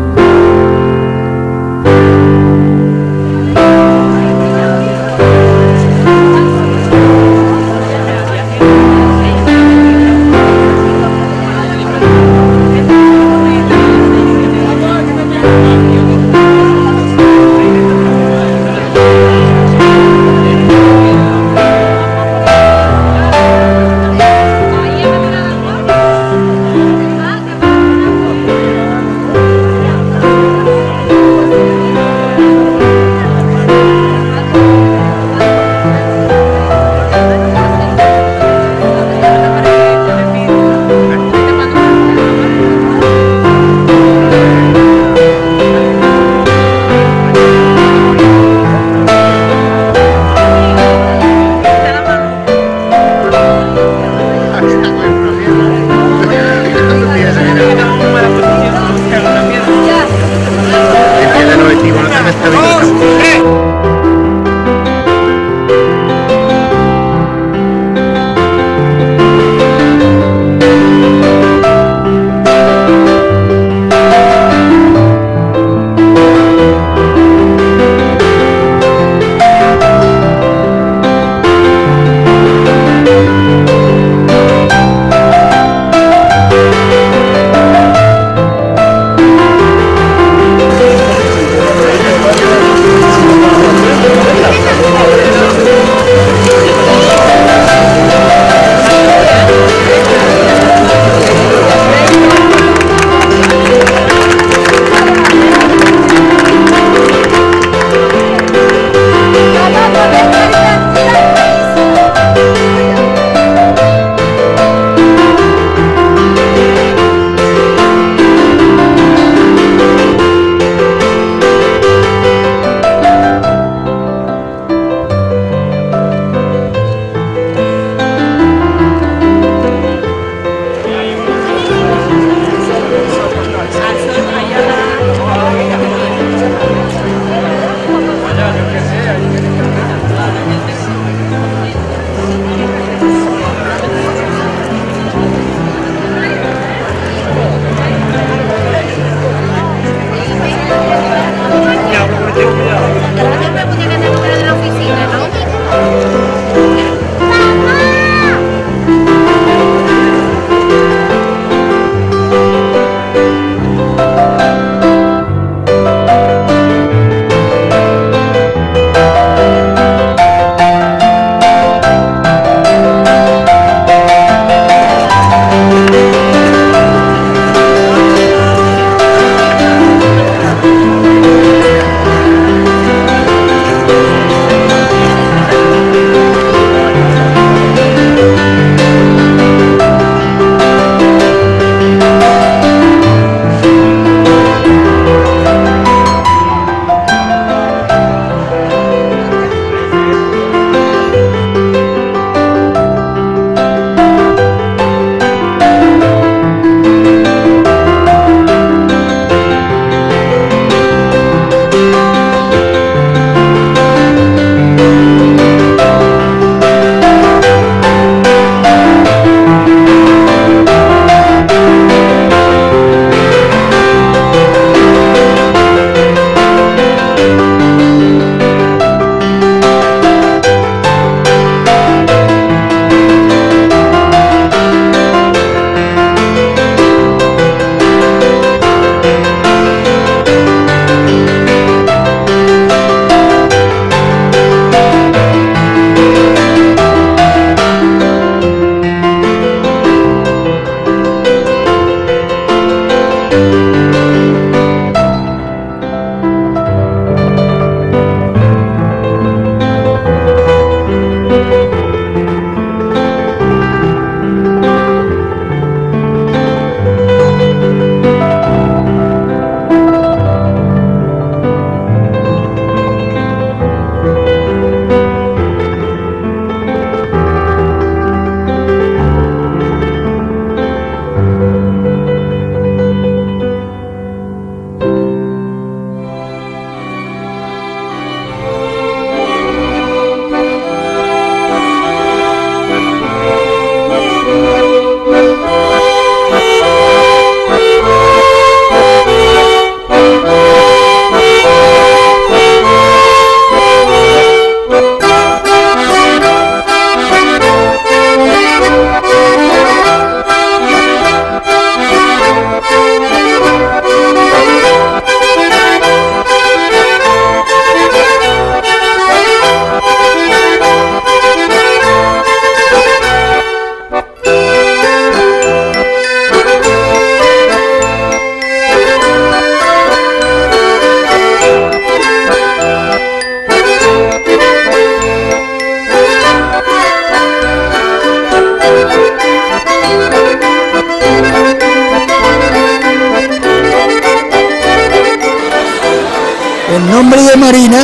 Speaker 22: El nombre de Marina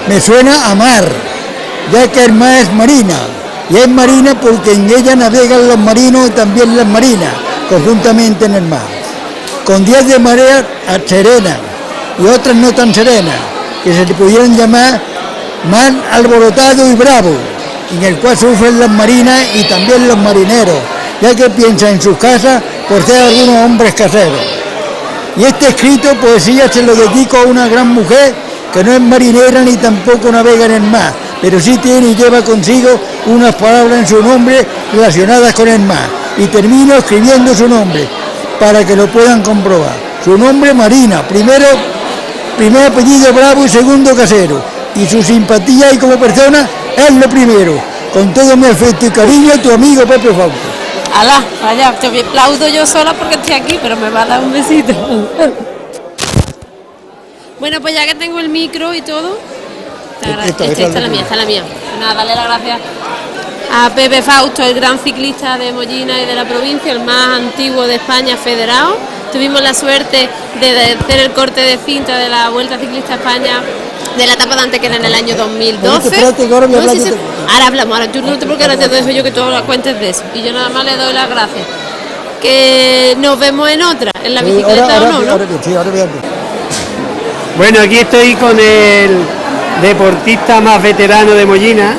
Speaker 22: me suena a mar, ya que el mar es marina, y es marina porque en ella navegan los marinos y también las marinas, conjuntamente en el mar, con días de marea serena y otras no tan serenas, que se le pudieran llamar mar alborotado y bravo, en el cual sufren las marinas y también los marineros, ya que piensan en sus casas por ser algunos hombres caseros. Y este escrito, poesía, se lo dedico a una gran mujer que no es marinera ni tampoco navega en el mar, pero sí tiene y lleva consigo unas palabras en su nombre relacionadas con el mar. Y termino escribiendo su nombre, para que lo puedan comprobar. Su nombre, Marina, primer apellido Bravo y segundo Casero. Y su simpatía y como persona es lo primero. Con todo mi afecto y cariño, tu amigo Pepe Fausto.
Speaker 19: Alá, vaya, te aplaudo yo sola porque estoy aquí, pero me va a dar un besito. Bueno, pues ya que tengo el micro y todo, esta es la mía. Nada, darle las gracias a Pepe Fausto, el gran ciclista de Mollina y de la provincia, el más antiguo de España federado. Tuvimos la suerte de hacer el corte de cinta de la Vuelta Ciclista a España de la etapa de Antequera en el año 2012. Ahora hablamos, ahora tú no te porque ahora te dejo yo que tú cuentes de eso. Y yo nada más le doy las gracias. Que nos vemos en otra, en la bicicleta o no, ¿no?
Speaker 7: Bueno, aquí estoy con el deportista más veterano de Mollina,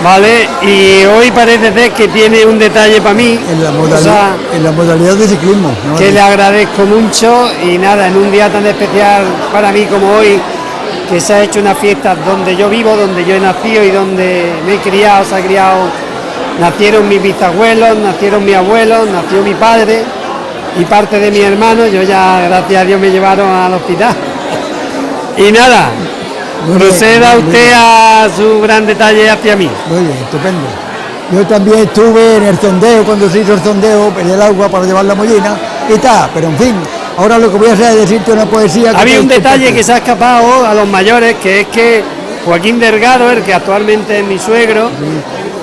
Speaker 7: ¿vale? Y hoy parece ser que tiene un detalle para mí.
Speaker 22: En la modalidad de ciclismo, ¿no?
Speaker 7: Que le agradezco mucho y nada, en un día tan especial para mí como hoy, que se ha hecho una fiesta donde yo vivo, donde yo he nacido y donde me he criado, se ha criado, nacieron mis bisabuelos, nacieron mis abuelos, nació mi padre y parte de mi hermano. Yo ya, gracias a Dios, me llevaron al hospital. Y nada, proceda usted a su gran detalle hacia mí.
Speaker 22: Muy bien, estupendo. Yo también estuve en el sondeo, cuando se hizo el sondeo en el agua para llevar la Mollina y tal, pero en fin, ahora lo que voy a hacer es decirte una poesía.
Speaker 7: Había un detalle que se ha escapado a los mayores, que es que Joaquín Delgado, el que actualmente es mi suegro,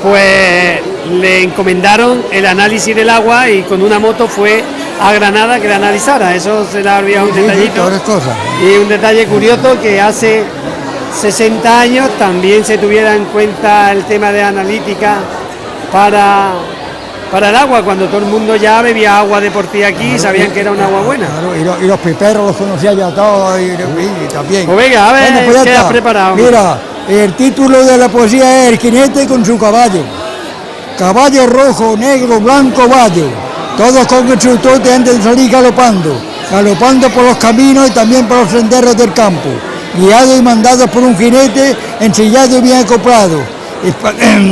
Speaker 7: pues le encomendaron el análisis del agua y con una moto fue a Granada que la analizara. Eso se le ha olvidado un detallito. Y un detalle curioso, que hace 60 años también se tuviera en cuenta el tema de analítica para el agua, cuando todo el mundo ya bebía agua de por sí aquí y sabían que era un agua buena.
Speaker 22: Claro, y los piperos los conocía ya todos y también.
Speaker 7: Pues venga, a ver,
Speaker 22: bueno, pues
Speaker 7: ¿qué has preparado?
Speaker 22: Mira, el título de la poesía es El jinete con su caballo. Caballo rojo, negro, blanco, vallo. Todos con el instructor antes de salir galopando por los caminos y también por los senderos del campo, guiados y mandados por un jinete ensillado y bien acoplado,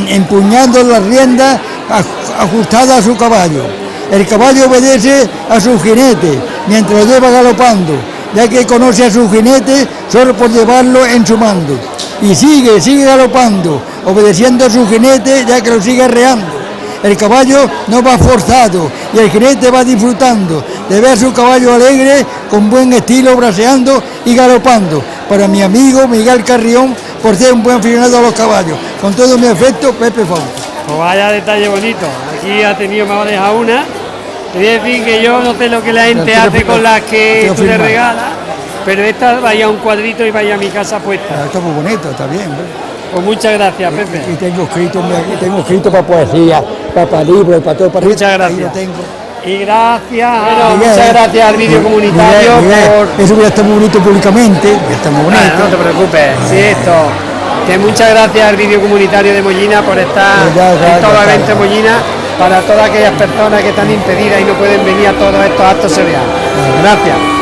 Speaker 22: empuñando las riendas ajustadas a su caballo. El caballo obedece a su jinete mientras lo lleva galopando, ya que conoce a su jinete solo por llevarlo en su mando. Y sigue galopando, obedeciendo a su jinete, ya que lo sigue arreando. El caballo no va forzado y el jinete va disfrutando de ver a su caballo alegre, con buen estilo, braceando y galopando. Para mi amigo Miguel Carrión, por ser un buen aficionado a los caballos. Con todo mi afecto, Pepe Fausto.
Speaker 7: Pues vaya detalle bonito. Aquí ha tenido, me ha dejado una. Quería decir que yo no sé lo que la gente hace con las que tú le regalas, pero esta vaya a un cuadrito y vaya a mi casa puesta.
Speaker 22: Está muy bonito, está bien, ¿verdad?
Speaker 7: Pues muchas gracias, Pepe.
Speaker 22: Y tengo escrito para poesía, para libros, para todo.
Speaker 7: Muchas gracias. Y gracias,
Speaker 22: Miguel,
Speaker 7: muchas gracias al vídeo comunitario por...
Speaker 22: Eso ya está muy bonito públicamente, ya está muy bonito.
Speaker 7: No te preocupes, sí, esto... Que muchas gracias al vídeo comunitario de Mollina por estar en todo evento de Mollina, para todas aquellas personas que están impedidas y no pueden venir a todos estos actos se vean. Gracias.